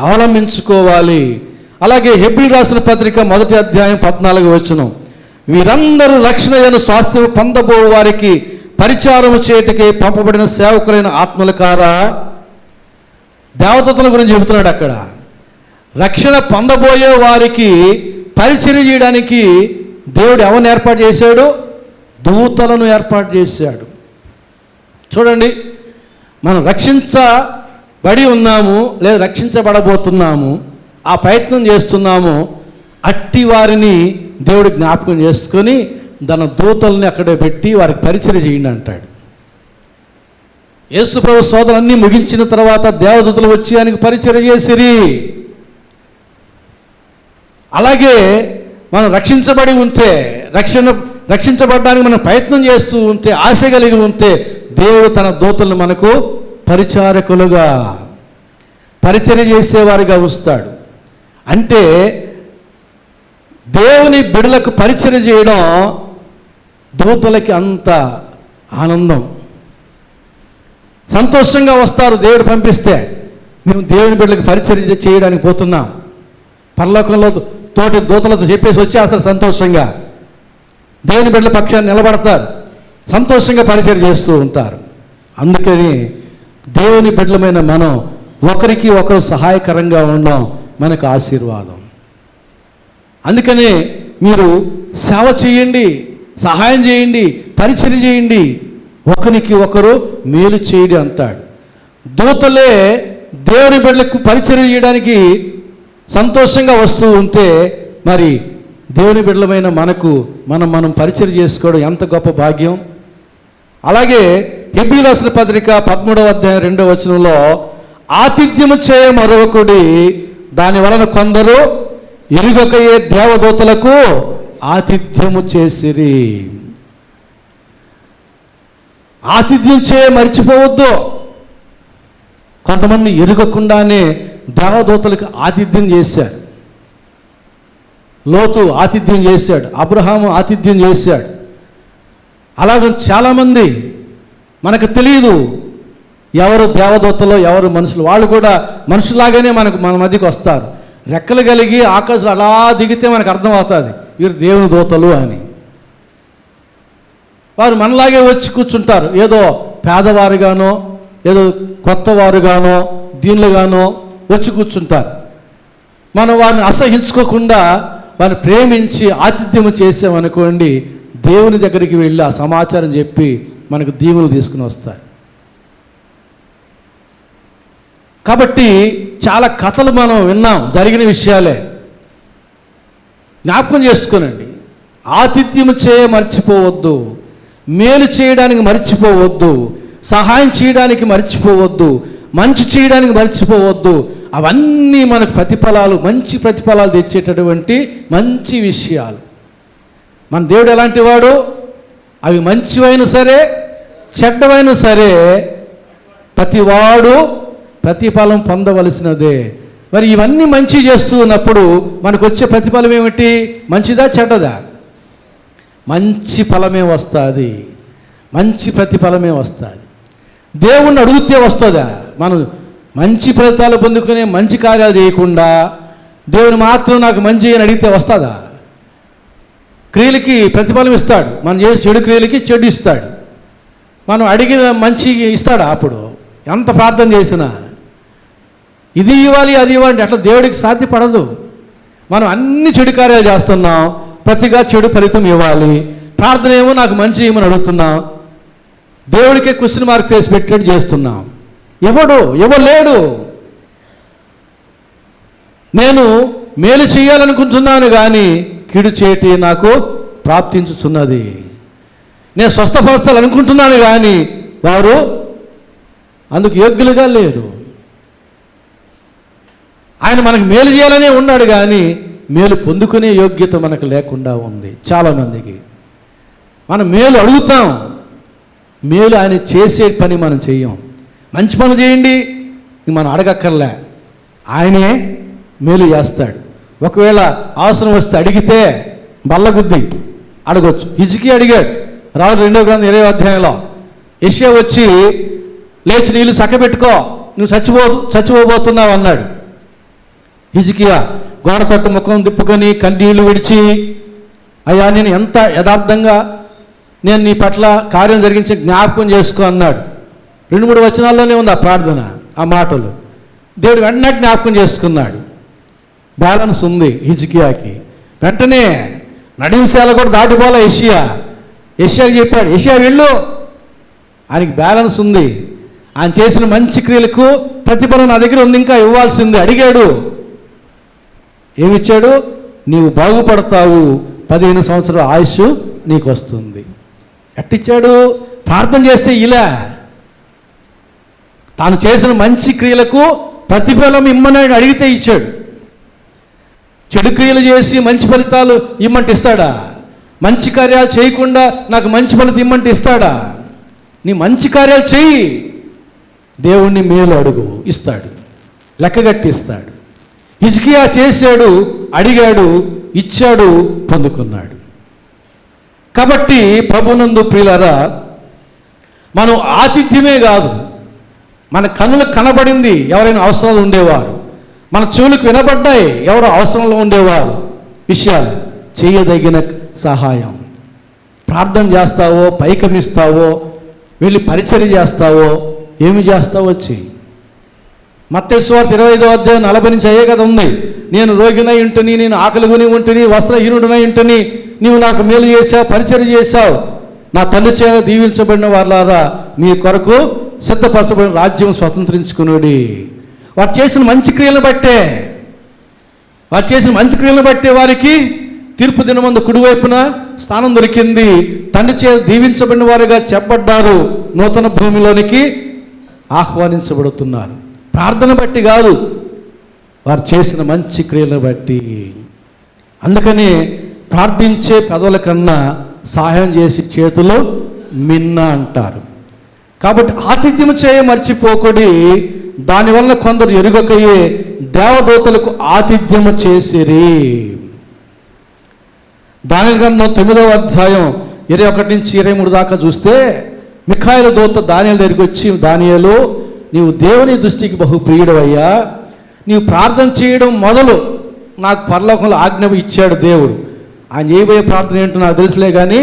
అవలంబించుకోవాలి. అలాగే హెబ్రీయులకు రాసిన పత్రిక 1వ అధ్యాయం 14వ వచనం. వీరందరూ రక్షణ అయిన స్వాస్థ్యం పొందబో వారికి పరిచారము చేయటకే పంపబడిన సేవకులైన ఆత్మలకారా. దేవదూతల గురించి చెబుతున్నాడు అక్కడ. రక్షణ పొందబోయే వారికి పరిచర్య చేయడానికి దేవుడు ఎవరిని ఏర్పాటు చేశాడు? దూతలను ఏర్పాటు చేశాడు. చూడండి, మనం రక్షించబడి ఉన్నాము, లేదా రక్షించబడబోతున్నాము, ఆ ప్రయత్నం చేస్తున్నాము. అట్టి వారిని దేవుడు జ్ఞాపకం చేసుకొని తన దూతల్ని అక్కడే పెట్టి వారికి పరిచర్య చేయండి అంటాడు. యేసు ప్రభు సోదరులన్నీ ముగించిన తర్వాత దేవదూతలు వచ్చి ఆయనకు పరిచర్య చేసిరి. అలాగే మనం రక్షించబడి ఉంటే, రక్షించబడడానికి మనం ప్రయత్నం చేస్తూ ఉంటే, ఆశ కలిగి ఉంటే, దేవుడు తన దూతలను మనకు పరిచారకులుగా, పరిచర్య చేసేవారిగా ఉంచుతాడు. అంటే దేవుని బిడ్డలకు పరిచర్య చేయడం దూతలకి అంత ఆనందం, సంతోషంగా వస్తారు. దేవుడు పంపిస్తే మేము దేవుని బిడ్డలకు పరిచర్య చేయడానికి పోతున్నాం, పరలోకంలో తోటి దూతలతో చెప్పేసి వచ్చేస్తారు. సంతోషంగా దేవుని బిడ్డల పక్షాన్ని నిలబడతారు, సంతోషంగా పరిచర్య చేస్తూ ఉంటారు. అందుకని దేవుని బిడ్డలమైన మనం ఒకరికి ఒకరు సహాయకరంగా ఉండడం మనకు ఆశీర్వాదం. అందుకనే మీరు సేవ చేయండి, సహాయం చేయండి, పరిచర్య చేయండి, ఒకరికి ఒకరు మేలు చేయండి అంటాడు. దూతలే దేవుని బిడ్డలకు పరిచర్య చేయడానికి సంతోషంగా వస్తూ ఉంటే, మరి దేవుని బిడ్డలమైన మనకు మనం పరిచర్య చేసుకోవడం ఎంత గొప్ప భాగ్యం. అలాగే హెబ్రీయులకు రాసిన పత్రిక 13వ అధ్యాయం 2వ వచనంలో, ఆతిథ్యము చేయ మరొకడి, దాని వలన కొందరు ఎరుగకయే దేవదూతలకు ఆతిథ్యము చేసిరి. ఆతిథ్యం చేయ మర్చిపోవద్దు. కొంతమంది ఎరుగకుండానే దేవదూతలకు ఆతిథ్యం చేశారు. లోతు ఆతిథ్యం చేశాడు, అబ్రహాము ఆతిథ్యం చేశాడు. అలాగే చాలామంది మనకు తెలియదు ఎవరు దేవదూతలో ఎవరు మనుషులు. వాళ్ళు కూడా మనుషులాగానే మన మధ్యకి వస్తారు. రెక్కలు కలిగి ఆకాశం అలా దిగితే మనకు అర్థమవుతుంది వీరు దేవుని దూతలు అని. వారు మనలాగే వచ్చి కూర్చుంటారు. ఏదో పేదవారుగానో ఏదో కొత్తవారుగానో దీనులుగానో వచ్చి కూర్చుంటారు. మనం వారిని అసహించుకోకుండా వారిని ప్రేమించి ఆతిథ్యం చేసామనుకోండి, దేవుని దగ్గరికి వెళ్ళి ఆ సమాచారం చెప్పి మనకు దీవులు తీసుకుని వస్తారు. కాబట్టి చాలా కథలు మనం విన్నాం, జరిగిన విషయాలే. జ్ఞాపకం చేసుకోనండి. ఆతిథ్యం మర్చిపోవద్దు, మేలు చేయడానికి మర్చిపోవద్దు, సహాయం చేయడానికి మర్చిపోవద్దు, మంచి చేయడానికి మర్చిపోవద్దు. అవన్నీ మనకు ప్రతిఫలాలు, మంచి ప్రతిఫలాలు తెచ్చేటటువంటి మంచి విషయాలు. మన దేవుడు ఎలాంటి వాడు? అవి మంచివైనా సరే చెడ్డవైనా సరే ప్రతివాడు ప్రతిఫలం పొందవలసినదే. మరి ఇవన్నీ మంచి చేస్తూ ఉన్నప్పుడు మనకు వచ్చే ప్రతిఫలం ఏమిటి? మంచిదా చెడ్డదా? మంచి ఫలమే వస్తుంది, మంచి ప్రతిఫలమే వస్తుంది. దేవుణ్ణి అడిగితే వస్తుందా? మనం మంచి ఫలితాలు పొందుకునే మంచి కార్యాలు చేయకుండా దేవుని మాత్రం నాకు మంచి అని అడిగితే వస్తుందా? క్రియలకి ప్రతిఫలం ఇస్తాడు, మనం చేసే చెడు క్రియలకి చెడు ఇస్తాడు. మనం అడిగిన మంచి ఇస్తాడా? అప్పుడు ఎంత ప్రార్థన చేసినా ఇది ఇవ్వాలి అది ఇవ్వాలి అట్లా దేవుడికి సాధ్యపడదు. మనం అన్ని చెడు కార్యాలు చేస్తున్నాం, ప్రతిగా చెడు ఫలితం ఇవ్వాలి. ప్రార్థన ఏమో నాకు మంచి ఏమని అడుగుతున్నాం, దేవుడికే క్వశ్చన్ మార్క్ ఫేస్ పెట్టేట్టు చేస్తున్నాం. ఇవ్వలేడు. నేను మేలు చేయాలనుకుంటున్నాను కానీ కీడు చేయటి నాకు ప్రాప్తించుచున్నది. నేను స్వస్థపరచాలనుకుంటున్నాను కానీ వారు అందుకు యోగ్యులుగా లేరు. ఆయన మనకు మేలు చేయాలనే ఉన్నాడు కానీ మేలు పొందుకునే యోగ్యత మనకు లేకుండా ఉంది చాలామందికి. మనం మేలు అడుగుతాం, మేలు ఆయన చేసే పని మనం చెయ్యం. మంచి పనులు చేయండి, మనం అడగక్కర్లే, ఆయనే మేలు చేస్తాడు. ఒకవేళ అవసరం వస్తే అడిగితే బల్లగుద్ది అడగొచ్చు. హిజ్కియా అడిగాడు. రాజు 2వ గ్రంథం 20వ అధ్యాయంలో యెషయా వచ్చి లేచి నీళ్ళు చక్కబెట్టుకో, నువ్వు చచ్చిపోబోతున్నావు అన్నాడు. హిజ్కియా గోడ తట్టు ముఖం తిప్పుకొని కన్నీళ్లు విడిచి, అయ్యా నేను ఎంత యథార్థంగా నేను నీ పట్ల కార్యం జరిగించి జ్ఞాపకం చేసుకో అన్నాడు. 2-3 వచనాల్లోనే ఉంది ఆ ప్రార్థన, ఆ మాటలు. దేవుడు వెంటనే జ్ఞాపకం చేసుకున్నాడు. బ్యాలెన్స్ ఉంది హిజ్కియాకి. వెంటనే నడింశాల కూడా దాటిపోలే యెషయాకి చెప్పాడు, యెషయా వెళ్ళు, ఆయనకి బ్యాలెన్స్ ఉంది. ఆయన చేసిన మంచి క్రియలకు ప్రతిఫలం నా దగ్గర ఉంది, ఇంకా ఇవ్వాల్సింది. అడిగాడు, ఏమిచ్చాడు? నీవు బాగుపడతావు, 15 సంవత్సరాల ఆయుష్ నీకు వస్తుంది. ఎట్టిచ్చాడు? ప్రార్థన చేస్తే ఇలా తాను చేసిన మంచి క్రియలకు ప్రతిఫలం ఇమ్మని అడిగితే ఇచ్చాడు. చెడు క్రియలు చేసి మంచి ఫలితాలు ఇమ్మంటే ఇస్తాడా? మంచి కార్యాలు చేయకుండా నాకు మంచి ఫలితం ఇమ్మంటే ఇస్తాడా? నీ మంచి కార్యాలు చెయ్యి, దేవుణ్ణి మేలు అడుగు, ఇస్తాడు, లెక్కగట్టి ఇస్తాడు. హిజ్కియా చేశాడు, అడిగాడు, ఇచ్చాడు, పొందుకున్నాడు. కాబట్టి ప్రభునందు ప్రియులారా, మనం ఆతిథ్యమే కాదు, మన కన్నులకు కనబడింది ఎవరైనా అవసరాలు ఉండేవారు, మన చెవులకు వినబడ్డాయి ఎవరో అవసరంలో ఉండేవారు విషయాలు, చేయదగిన సహాయం. ప్రార్థన చేస్తావో, పైకమిస్తావో, వెళ్ళి పరిచర్య చేస్తావో, ఏమి చేస్తావో వచ్చి. మత్తయి సువార్త 25వ అధ్యాయం 40 నుంచి అయ్యే కదా ఉంది. నేను రోగినై ఉంటుని, నేను ఆకలిగొని ఉంటుని, వస్త్రహీనుడినై ఉంటుని, నీవు నాకు మేలు చేశావు, పరిచర్య చేశావు. నా తండ్రి చేత దీవించబడిన వారులారా, మీ కొరకు సిద్ధపరచబడిన రాజ్యం స్వతంత్రించుకునుడి. వారు చేసిన మంచి క్రియలను బట్టే వారికి తీర్పు దినమందు కుడివైపున స్థానం దొరికింది. తండ్రి చేత దీవించబడిన వారుగా చెప్పబడ్డారు, నూతన భూమిలోనికి ఆహ్వానించబడుతున్నారు. ప్రార్థన బట్టి కాదు, వారు చేసిన మంచి క్రియలను బట్టి. అందుకని ప్రార్థించే పెదవుల కన్నా సహాయం చేసి చేతులు మిన్న అంటారు. కాబట్టి ఆతిథ్యం మర్చిపోకుడి, దానివల్ల కొందరు ఎరుగకయే దేవదూతలకు ఆతిథ్యము చేసిరి. దానియేలు గ్రంథం 9వ అధ్యాయం 21 నుంచి 23 దాకా చూస్తే మిఖాయేలు దూత దానియేలు దగ్గరికి వచ్చి, దానియేలు, నీవు దేవుని దృష్టికి బహు ప్రియుడవయ్యా, నీవు ప్రార్థన చేయడం మొదలు నాకు పరలోకంలో ఆజ్ఞ ఇచ్చాడు దేవుడు. ఆయన చేయబోయే ప్రార్థన ఏంటో నాకు తెలుసులే, కానీ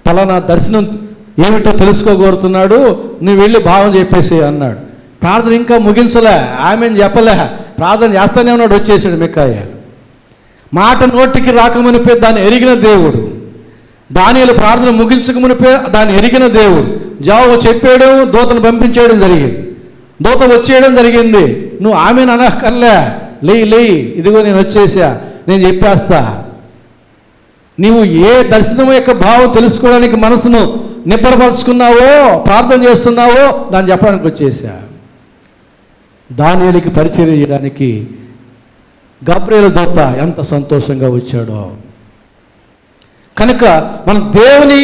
పలానా దర్శనం ఏమిటో తెలుసుకోగోరుతున్నాడు, నువ్వు వెళ్ళి భావం చెప్పేసి అన్నాడు. ప్రార్థన ఇంకా ముగించలే, ఆమెను చెప్పలే, ప్రార్థన చేస్తానే ఉన్నాడు. వచ్చేసాడు మిఖాయేలు. మాట నోటికి రాకమునిపే దాన్ని ఎరిగిన దేవుడు, దానియేలు ప్రార్థన ముగించకమునిపే దాన్ని ఎరిగిన దేవుడు జవాబు చెప్పాడు, దూతను పంపించేయడం జరిగింది. దూత వచ్చేయడం జరిగింది. నువ్వు ఆమెను అనక్కర్లే, లేయి, ఇదిగో నేను వచ్చేసా, నేను చెప్పేస్తా. నీవు ఏ దర్శనం యొక్క భావం తెలుసుకోవడానికి మనసును నిబ్బరపరుచుకున్నావో, ప్రార్థన చేస్తున్నావో దాన్ని చెప్పడానికి వచ్చేసా. దానియేలుకి పరిచర్య చేయడానికి గబ్రియేలు దూత ఎంత సంతోషంగా వచ్చాడో. కనుక మనం దేవుని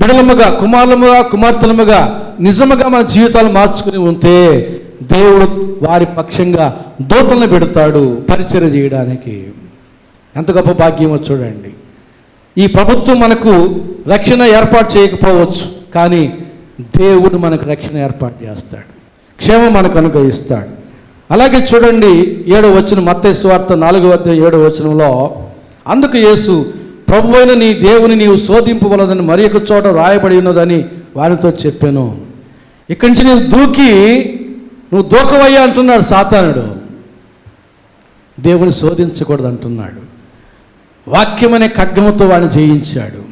బిడలముగా, కుమారులముగా, కుమార్తెలముగా నిజముగా మన జీవితాలు మార్చుకుని ఉంటే దేవుడు వారి పక్షంగా దూతలను పెడతాడు పరిచర్య చేయడానికి. ఎంత గొప్ప భాగ్యమో చూడండి. ఈ ప్రభుత్వం మనకు రక్షణ ఏర్పాటు చేయకపోవచ్చు, కానీ దేవుడు మనకు రక్షణ ఏర్పాటు చేస్తాడు, క్షేమం మనకు అనుగ్రహిస్తాడు. అలాగే చూడండి 7వ వచనం, మత్తయి సువార్త 4వ అధ్యాయం 7వ వచనంలో, అందుకు యేసు, ప్రభువైన నీ దేవుని నీవు శోధింపవలదని మరి ఒక చోట రాయబడి ఉన్నదని వారితో చెప్పాను. ఇక్కడి నుంచి నువ్వు దూకవయ్యా అంటున్నాడు సాతానుడు. దేవుని శోధించకూడదు అంటున్నాడు. వాక్యం అనే ఖడ్గముతో వాడిని జయించాడు.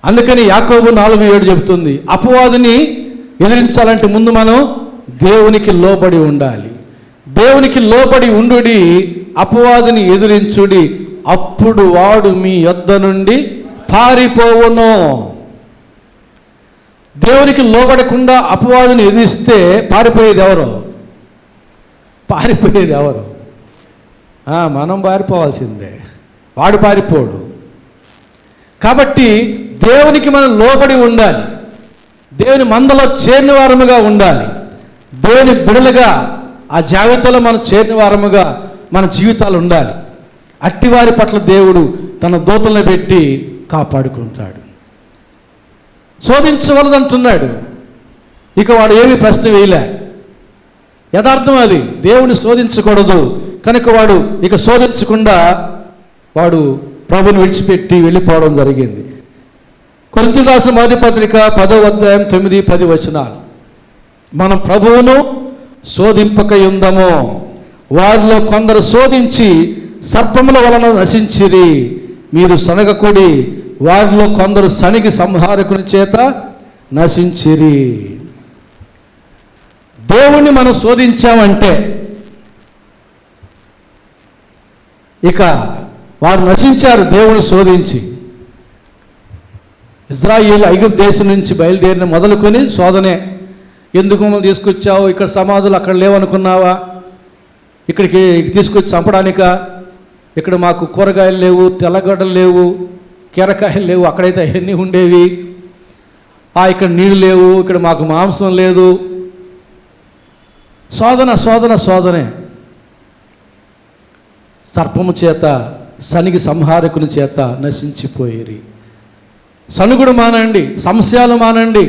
అందుకని యాకోబు 4:7 చెబుతుంది, అపవాదిని ఎదిరించాలంటే ముందు మనం దేవునికి లోబడి ఉండాలి. దేవునికి లోబడి ఉండుడి, అపవాదిని ఎదిరించుడి, అప్పుడు వాడు మీ యొద్ద నుండి పారిపోవును. దేవునికి లోబడకుండా అపవాదిని ఎదిరిస్తే పారిపోయేది ఎవరు? మనం పారిపోవాల్సిందే, వాడు పారిపోడు. కాబట్టి దేవునికి మనం లోబడి ఉండాలి, దేవుని మందలో చేరిన వారముగా ఉండాలి, దేవుని బిడలుగా ఆ జాబితాలో మనం చేరిన వారముగా మన జీవితాలు ఉండాలి. అట్టివారి పట్ల దేవుడు తన దూతలను పెట్టి కాపాడుకుంటాడు. శోధించవలదంటున్నాడు. ఇక వాడు ఏమీ ప్రశ్న వేయలే, యథార్థం అది. దేవుని శోధించకూడదు కనుక వాడు ఇక శోధించకుండా వాడు ప్రభుని విడిచిపెట్టి వెళ్ళిపోవడం జరిగింది. కొరింథీయులకు రాసిన మొదటి పత్రిక 10వ అధ్యాయం 9-10 వచనాలు, మనం ప్రభువును శోధింపక యుందము, వారిలో కొందరు శోధించి సర్పముల వలన నశించిరి, మీరు సనగకుడి, వారిలో కొందరు సనిగి సంహారకుని చేత నశించిరి. దేవుణ్ణి మనం శోధించామంటే ఇక వారు నశించారు దేవుని శోధించి. ఇజ్రాయేలు ఐగుప్తు దేశం నుంచి బయలుదేరిన మొదలుకొని శోధనే. ఎందుకు మమ్మల్ని తీసుకొచ్చావు, ఇక్కడ సమాధులు అక్కడ లేవనుకున్నావా, ఇక్కడికి తీసుకొచ్చి చంపడానిక, ఇక్కడ మాకు కూరగాయలు లేవు, తెల్లగడ్డలు లేవు, కీరకాయలు లేవు, అక్కడైతే అవన్నీ ఉండేవి, ఇక్కడ నీళ్ళు లేవు, ఇక్కడ మాకు మాంసం లేదు. శోధనే. సర్పము చేత సనిగి సంహారకుని చేత నశించిపోయేరి. సనుగుడు మానండి, సంశయాలు మానండి,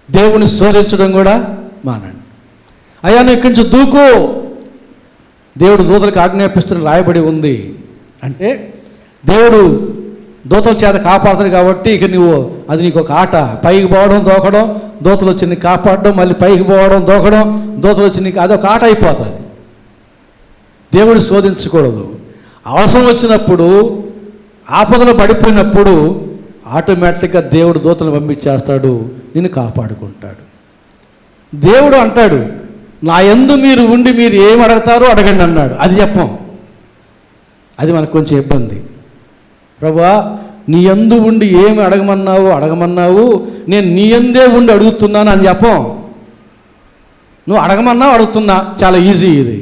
దేవుని శోధించడం కూడా మానండి. అయ్యా నువ్వు ఇక్కడి నుంచి దూకు, దేవుడు దూతలకు ఆజ్ఞాపిస్తున్న రాయబడి ఉంది. అంటే దేవుడు దూతల చేత కాపాడతాడు కాబట్టి ఇక అది నీకు ఒక ఆట. పైకి పోవడం, దూకడం, దూతలు వచ్చి నీకు కాపాడడం, మళ్ళీ పైకి పోవడం, దూకడం, దూతలు వచ్చి నీకు అదొక ఆట అయిపోతుంది. దేవుడు శోధించకూడదు. అవసరం వచ్చినప్పుడు, ఆపదలు పడిపోయినప్పుడు ఆటోమేటిక్గా దేవుడు దూతలు పంపించేస్తాడు, నిన్ను కాపాడుకుంటాడు. దేవుడు అంటాడు, నా యందు మీరు ఉండి మీరు ఏం అడుగుతారో అడగండి అన్నాడు. అది చెప్పం, అది మనకు కొంచెం ఇబ్బంది. ప్రభువా నీ యందు ఉండి ఏమి అడగమన్నావు, నేను నీ యందే ఉండి అడుగుతున్నాను అని చెప్పం. నువ్వు అడగమన్నావు, అడుగుతున్నా, చాలా ఈజీ ఇది.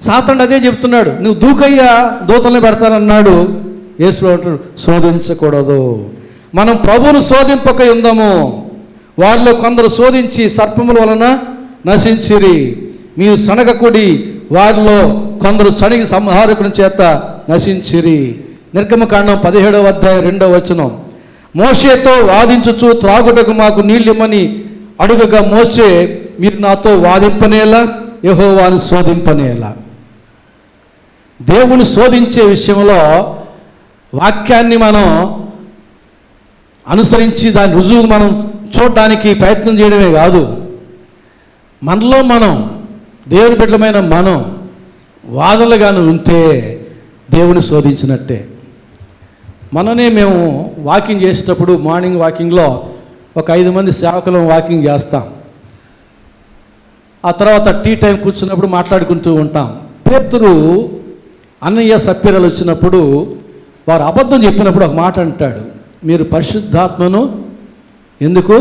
సాతానుడు అదే చెప్తున్నాడు, నువ్వు దూకయ్యా దూతల్ని పెడతానన్నాడు. యేసు అంటాడు శోధించకూడదు. మనం ప్రభువును శోధింపక ఉందాము, వారిలో కొందరు శోధించి సర్పముల వలన నశించిరి, మీరు సనగకుడి, వారిలో కొందరు సణిగి సంహారకుని చేత నశించిరి. నిర్గమకాండం 17వ అధ్యాయం 2వ వచనం. మోషేతో వాదించుచు త్రాగుటకు మాకు నీళ్ళిమ్మని అడుగగా మోషే, మీరు నాతో వాదింపనేలా, యెహోవాను శోధింపనేలా. దేవుని శోధించే విషయంలో వాక్యాన్ని మనం అనుసరించి దాని రుజువు మనం చూడడానికి ప్రయత్నం చేయడమే కాదు, మనలో మనం దేవుని బిడ్డలమైన మనం వాదనలుగాను ఉంటే దేవుని శోధించినట్టే. మననే మేము వాకింగ్ చేసేటప్పుడు మార్నింగ్ వాకింగ్లో ఒక 5 మంది సేవకులం వాకింగ్ చేస్తాం. ఆ తర్వాత టీ టైం కూర్చున్నప్పుడు మాట్లాడుకుంటూ ఉంటాం. పేతురు అన్నయ్య సప్పిరలు వచ్చినప్పుడు వారు అబద్ధం చెప్పినప్పుడు ఒక మాట అంటాడు, మీరు పరిశుద్ధాత్మను ఎందుకు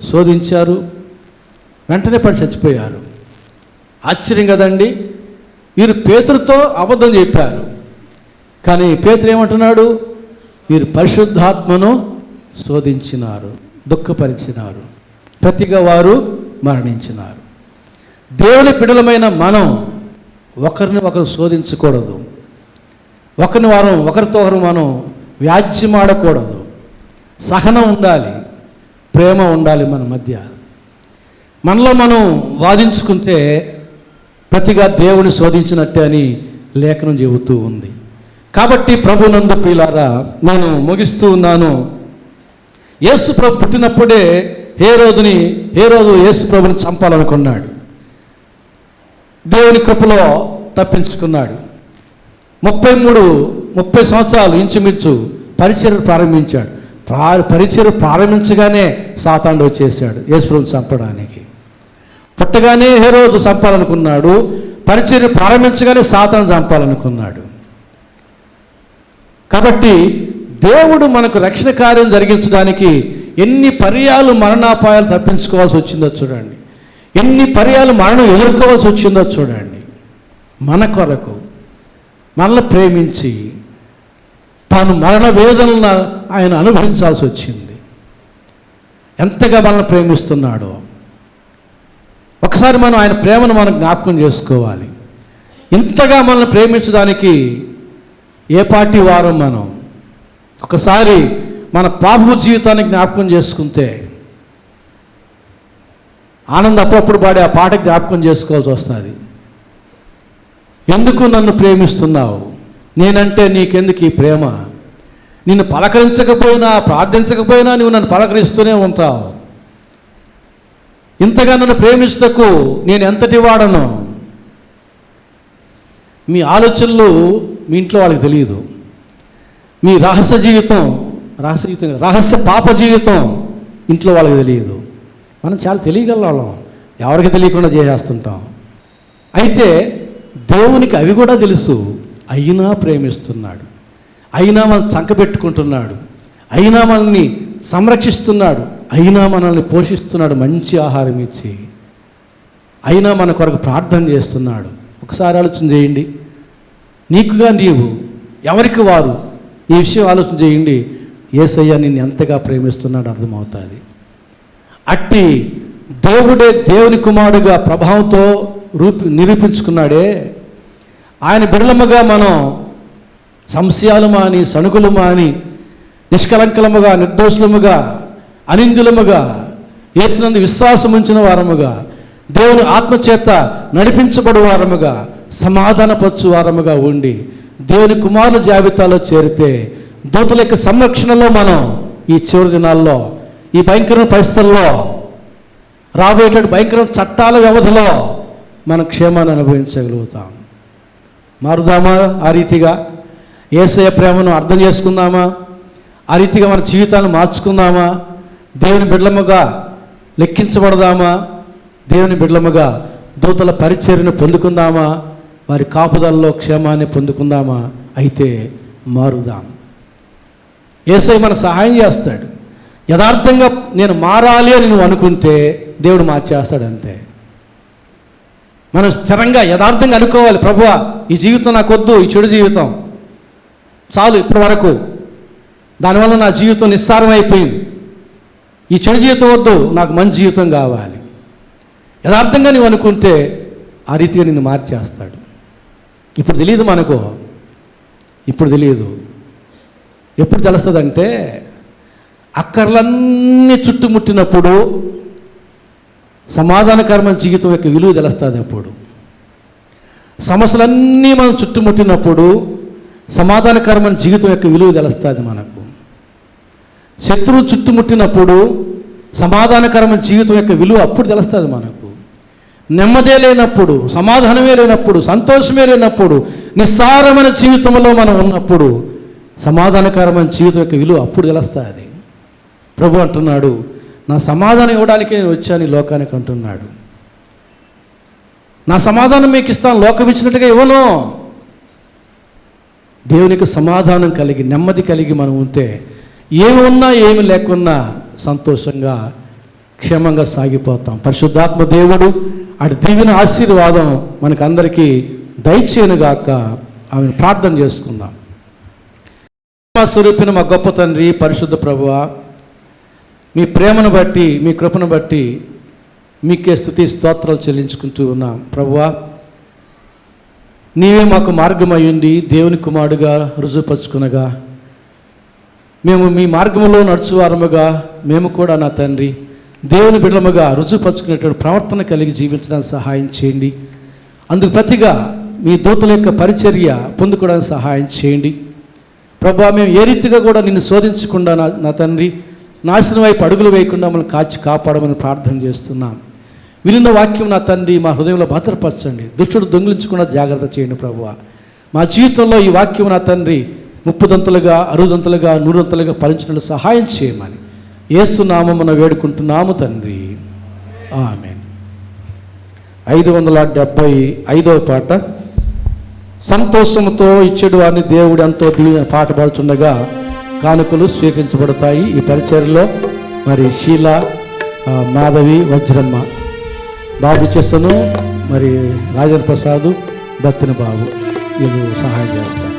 శోధించారు? వెంటనే పడి చచ్చిపోయారు. ఆశ్చర్యం కదండి. వీరు పేతురుతో అబద్ధం చెప్పారు, కానీ పేతురు ఏమంటున్నాడు? మీరు పరిశుద్ధాత్మను శోధించినారు, దుఃఖపరిచినారు, ప్రతిగా వారు మరణించినారు. దేవుని బిడ్డలమైన మనం ఒకరిని ఒకరు శోధించకూడదు, ఒకరితో ఒకరు మనం వ్యాజ్యమాడకూడదు. సహనం ఉండాలి, ప్రేమ ఉండాలి మన మధ్య. మనలో మనం వాదించుకుంటే ప్రతిగా దేవుని శోధించినట్టే అని లేఖనం చెబుతూ ఉంది. కాబట్టి ప్రభునందు ప్రియులారా, నేను ముగిస్తూ ఉన్నాను. యేసు ప్రభు పుట్టినప్పుడే హేరోదు యేసు ప్రభుని చంపాలనుకున్నాడు. దేవుని కృపలో తప్పించుకున్నాడు. 30 సంవత్సరాలు ఇంచుమించు పరిచర్య ప్రారంభించాడు. పరిచర్య ప్రారంభించగానే సాతానుడు వచ్చేసాడు యేసు ప్రభుని చంపడానికి. పుట్టగానే హేరోదు చంపాలనుకున్నాడు, పరిచర్య ప్రారంభించగానే సాతాను చంపాలనుకున్నాడు. కాబట్టి దేవుడు మనకు రక్షణ కార్యం జరిగించడానికి ఎన్ని పర్యాలు మరణాపాయాలు తప్పించుకోవాల్సి వచ్చిందో చూడండి, ఎన్ని పర్యాలు మరణం ఎదుర్కోవాల్సి వచ్చిందో చూడండి. మన కొరకు మనల్ని ప్రేమించి తాను మరణ వేదనలను ఆయన అనుభవించాల్సి వచ్చింది. ఎంతగా మనల్ని ప్రేమిస్తున్నాడో ఒకసారి మనం ఆయన ప్రేమను మనం జ్ఞాపకం చేసుకోవాలి. ఇంతగా మనల్ని ప్రేమించడానికి ఏ పార్టీ వారం మనం ఒకసారి మన పాపపు జీవితాన్ని జ్ఞాపకం చేసుకుంటే ఆనంద్ అప్పుడప్పుడు పాడే ఆ పాట జ్ఞాపకం చేసుకోవాల్సి వస్తుంది. ఎందుకు నన్ను ప్రేమిస్తున్నావు? నేనంటే నీకెందుకు ఈ ప్రేమ? నిన్ను పలకరించకపోయినా ప్రార్థించకపోయినా నువ్వు నన్ను పలకరిస్తూనే ఉంటావు. ఇంతగా నన్ను ప్రేమిస్తకు నేను ఎంతటి వాడను? మీ ఆలోచనలు మీ ఇంట్లో వాళ్ళకి తెలియదు. మీ రహస్య పాప జీవితం ఇంట్లో వాళ్ళకి తెలియదు. మనం చాలా తెలియగల వాళ్ళం, ఎవరికి తెలియకుండా చేసేస్తుంటాం. అయితే దేవునికి అవి కూడా తెలుసు, అయినా ప్రేమిస్తున్నాడు, అయినా మనం చంకబెట్టుకుంటున్నాడు, అయినా మనల్ని సంరక్షిస్తున్నాడు, అయినా మనల్ని పోషిస్తున్నాడు, మంచి ఆహారం ఇచ్చి, అయినా మన కొరకు ప్రార్థన చేస్తున్నాడు. ఒకసారి ఆలోచన చేయండి. నీకుగా నీవు, ఎవరికి వారు, ఈ విషయం ఆలోచన చేయండి. యేసయ్య నిన్ను ఎంతగా ప్రేమిస్తున్నాడు అర్థమవుతుంది. అట్టి దేవుడే దేవుని కుమారుడుగా ప్రభావంతో నిరూపించుకున్నాడే. ఆయన బిడలముగా మనం సంశయాలు మాని, సణుకులు మాని, నిష్కలంకలముగా, నిర్దోషులముగా, అనిందులముగా, యేసునందు విశ్వాసం ఉంచిన వారముగా, దేవుని ఆత్మచేత నడిపించబడు వారముగా, సమాధానపరచు వారముగా ఉండి దేవుని కుమారుల జాబితాలో చేరితే దూతల యొక్క సంరక్షణలో మనం ఈ చివరి దినాల్లో, ఈ భయంకరమైన పరిస్థితుల్లో, రాబోయేటువంటి భయంకరమైన చట్టాల వ్యవధిలో మనం క్షేమాన్ని అనుభవించగలుగుతాం. మారుదామా? ఆ రీతిగా యేసయ్య ప్రేమను అర్థం చేసుకుందామా? ఆ రీతిగా మన జీవితాన్ని మార్చుకుందామా? దేవుని బిడ్డలముగా లెక్కించబడదామా? దేవుని బిడ్డలముగా దూతల పరిచర్యను పొందుకుందామా? వారి కాపుదలలో క్షేమాన్ని పొందుకుందామా? అయితే మారుదాం. యేసయ్య మనకు సహాయం చేస్తాడు. యథార్థంగా నేను మారాలి అని నువ్వు అనుకుంటే దేవుడు మార్చేస్తాడు. అంతే. మనం స్థిరంగా యథార్థంగా అనుకోవాలి, ప్రభువా ఈ జీవితం నాకు వద్దు, ఈ చెడు జీవితం చాలు ఇప్పటి వరకు, దానివల్ల నా జీవితం నిస్సారం అయిపోయింది, ఈ చెడు జీవితం వద్దు, నాకు మంచి జీవితం కావాలి. యథార్థంగా నువ్వు అనుకుంటే ఆ రీతిగా నిన్ను మార్చేస్తాడు. ఇప్పుడు తెలియదు మనకు, ఇప్పుడు తెలియదు. ఎప్పుడు తెలుస్తుందంటే అక్కర్లన్నీ చుట్టుముట్టినప్పుడు, సమాధానకరమైన జీవితం యొక్క విలువ తెలుస్తుంది. అప్పుడు సమస్యలన్నీ మనం చుట్టుముట్టినప్పుడు సమాధానకరమైన జీవితం యొక్క విలువ తెలుస్తుంది మనకు. శత్రువు చుట్టుముట్టినప్పుడు సమాధానకరమైన జీవితం యొక్క విలువ అప్పుడు తెలుస్తుంది మనకు. నెమ్మదే లేనప్పుడు, సమాధానమే లేనప్పుడు, సంతోషమే లేనప్పుడు, నిస్సారమైన జీవితంలో మనం ఉన్నప్పుడు సమాధానకరమైన జీవితం యొక్క విలువ అప్పుడు తెలుస్తుంది. ప్రభు అంటున్నాడు, నా సమాధానం ఇవ్వడానికి నేను వచ్చాను ఈ లోకానికి అంటున్నాడు. నా సమాధానం మీకు ఇస్తాను, లోకం ఇచ్చినట్టుగా ఇవ్వను. దేవునికి సమాధానం కలిగి, నెమ్మది కలిగి మనం ఉంటే ఏమి ఉన్నా ఏమి లేకున్నా సంతోషంగా క్షేమంగా సాగిపోతాం. పరిశుద్ధాత్మ దేవుడు అటు దీవెన ఆశీర్వాదం మనకందరికీ దయచేయనుగాక. ఆమెను ప్రార్థన చేసుకుందాం. మా స్వరూపిన మా గొప్ప తండ్రి, పరిశుద్ధ ప్రభువా, మీ ప్రేమను బట్టి, మీ కృపను బట్టి మీకే స్తుతి స్తోత్రాలు చెల్లించుకుంటూ ఉన్నాం. ప్రభువా, నీవే మాకు మార్గమయ్యుండి దేవుని కుమారుడుగా రుజువుపరుచుకునగా మేము మీ మార్గంలో నడుచువారముగా మేము కూడా నా తండ్రి దేవుని బిడ్డలముగా రుజువుపరుచుకునేటువంటి ప్రవర్తన కలిగి జీవించడానికి సహాయం చేయండి. అందుకు ప్రతిగా మీ దూతల యొక్క పరిచర్య పొందుకోవడానికి సహాయం చేయండి. ప్రభువా, మేము ఏ రీతిగా కూడా నిన్ను శోధించకుండా నా తండ్రి నాశనం వైపు అడుగులు వేయకుండా మమ్మల్ని కాచి కాపాడమని ప్రార్థన చేస్తున్నాం. వినిన వాక్యం నా తండ్రి మా హృదయంలో భద్రపరచండి. దుష్టుడు దొంగిలించకుండా జాగ్రత్త చేయండి. ప్రభువా, మా జీవితంలో ఈ వాక్యం నా తండ్రి 30 దంతలుగా 60 దంతలుగా 100 దంతలుగా ఫలించినట్లు సహాయం చేయమని యేసు నామమున వేడుకుంటున్నాము తండ్రి, ఆమేన్. 575వ పాట. సంతోషముతో ఇచ్చేడు వారిని దేవుడు ఎంతో దీవెన పాట పాడుతుండగా కానుకలు స్వీకరించబడతాయి. ఈ పరిచర్యలో మరి శీల, మాధవి, వజ్రమ్మ, బాబు చేస్తను, మరి రాజేంద్ర ప్రసాద్, బత్తిన బాబు వీళ్ళు సహాయం చేస్తారు.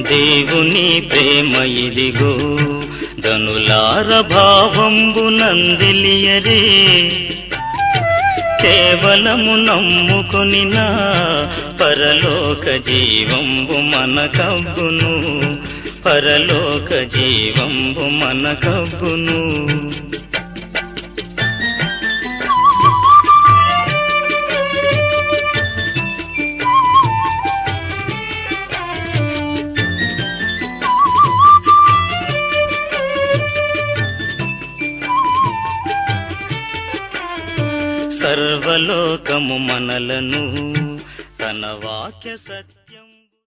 దేవుని ప్రేమ ఇదిగో ధనులార భావంబు నందిలియరే, కేవలము నమ్ముకొనినా పరలోక జీవంబు మనకబ్బును, పరలోక జీవంబు మనకబ్బును. సర్వలోకము మనలను తన వాక్య సత్య